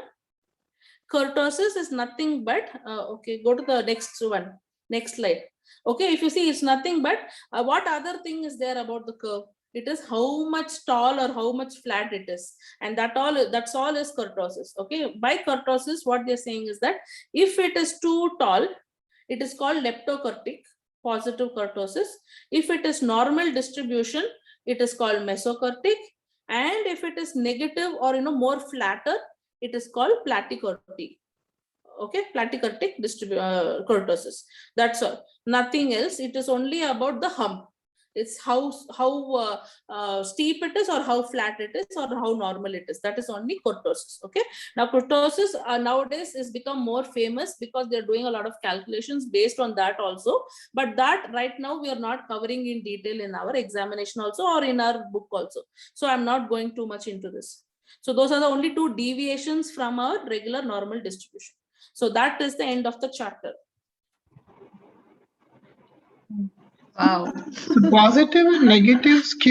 Kurtosis is nothing but okay, go to the next one, next slide. Okay, if you see, it's nothing but what other thing is there about the curve? It is how much tall or how much flat it is, and that's all is kurtosis. Okay, by kurtosis, what they're saying is that if it is too tall, it is called leptokurtic, positive kurtosis. If it is normal distribution, it is called mesokurtic, and if it is negative or more flatter, it is called platykurtic. Okay, platykurtic kurtosis. That's all. Nothing else. It is only about the hump. It's how steep it is, or how flat it is, or how normal it is. That is only kurtosis. Okay. Now kurtosis nowadays is become more famous because they're doing a lot of calculations based on that also. But that right now we are not covering in detail in our examination also, or in our book also. So I'm not going too much into this. So those are the only two deviations from our regular normal distribution. So that is the end of the chapter. Wow. Positive and negative skew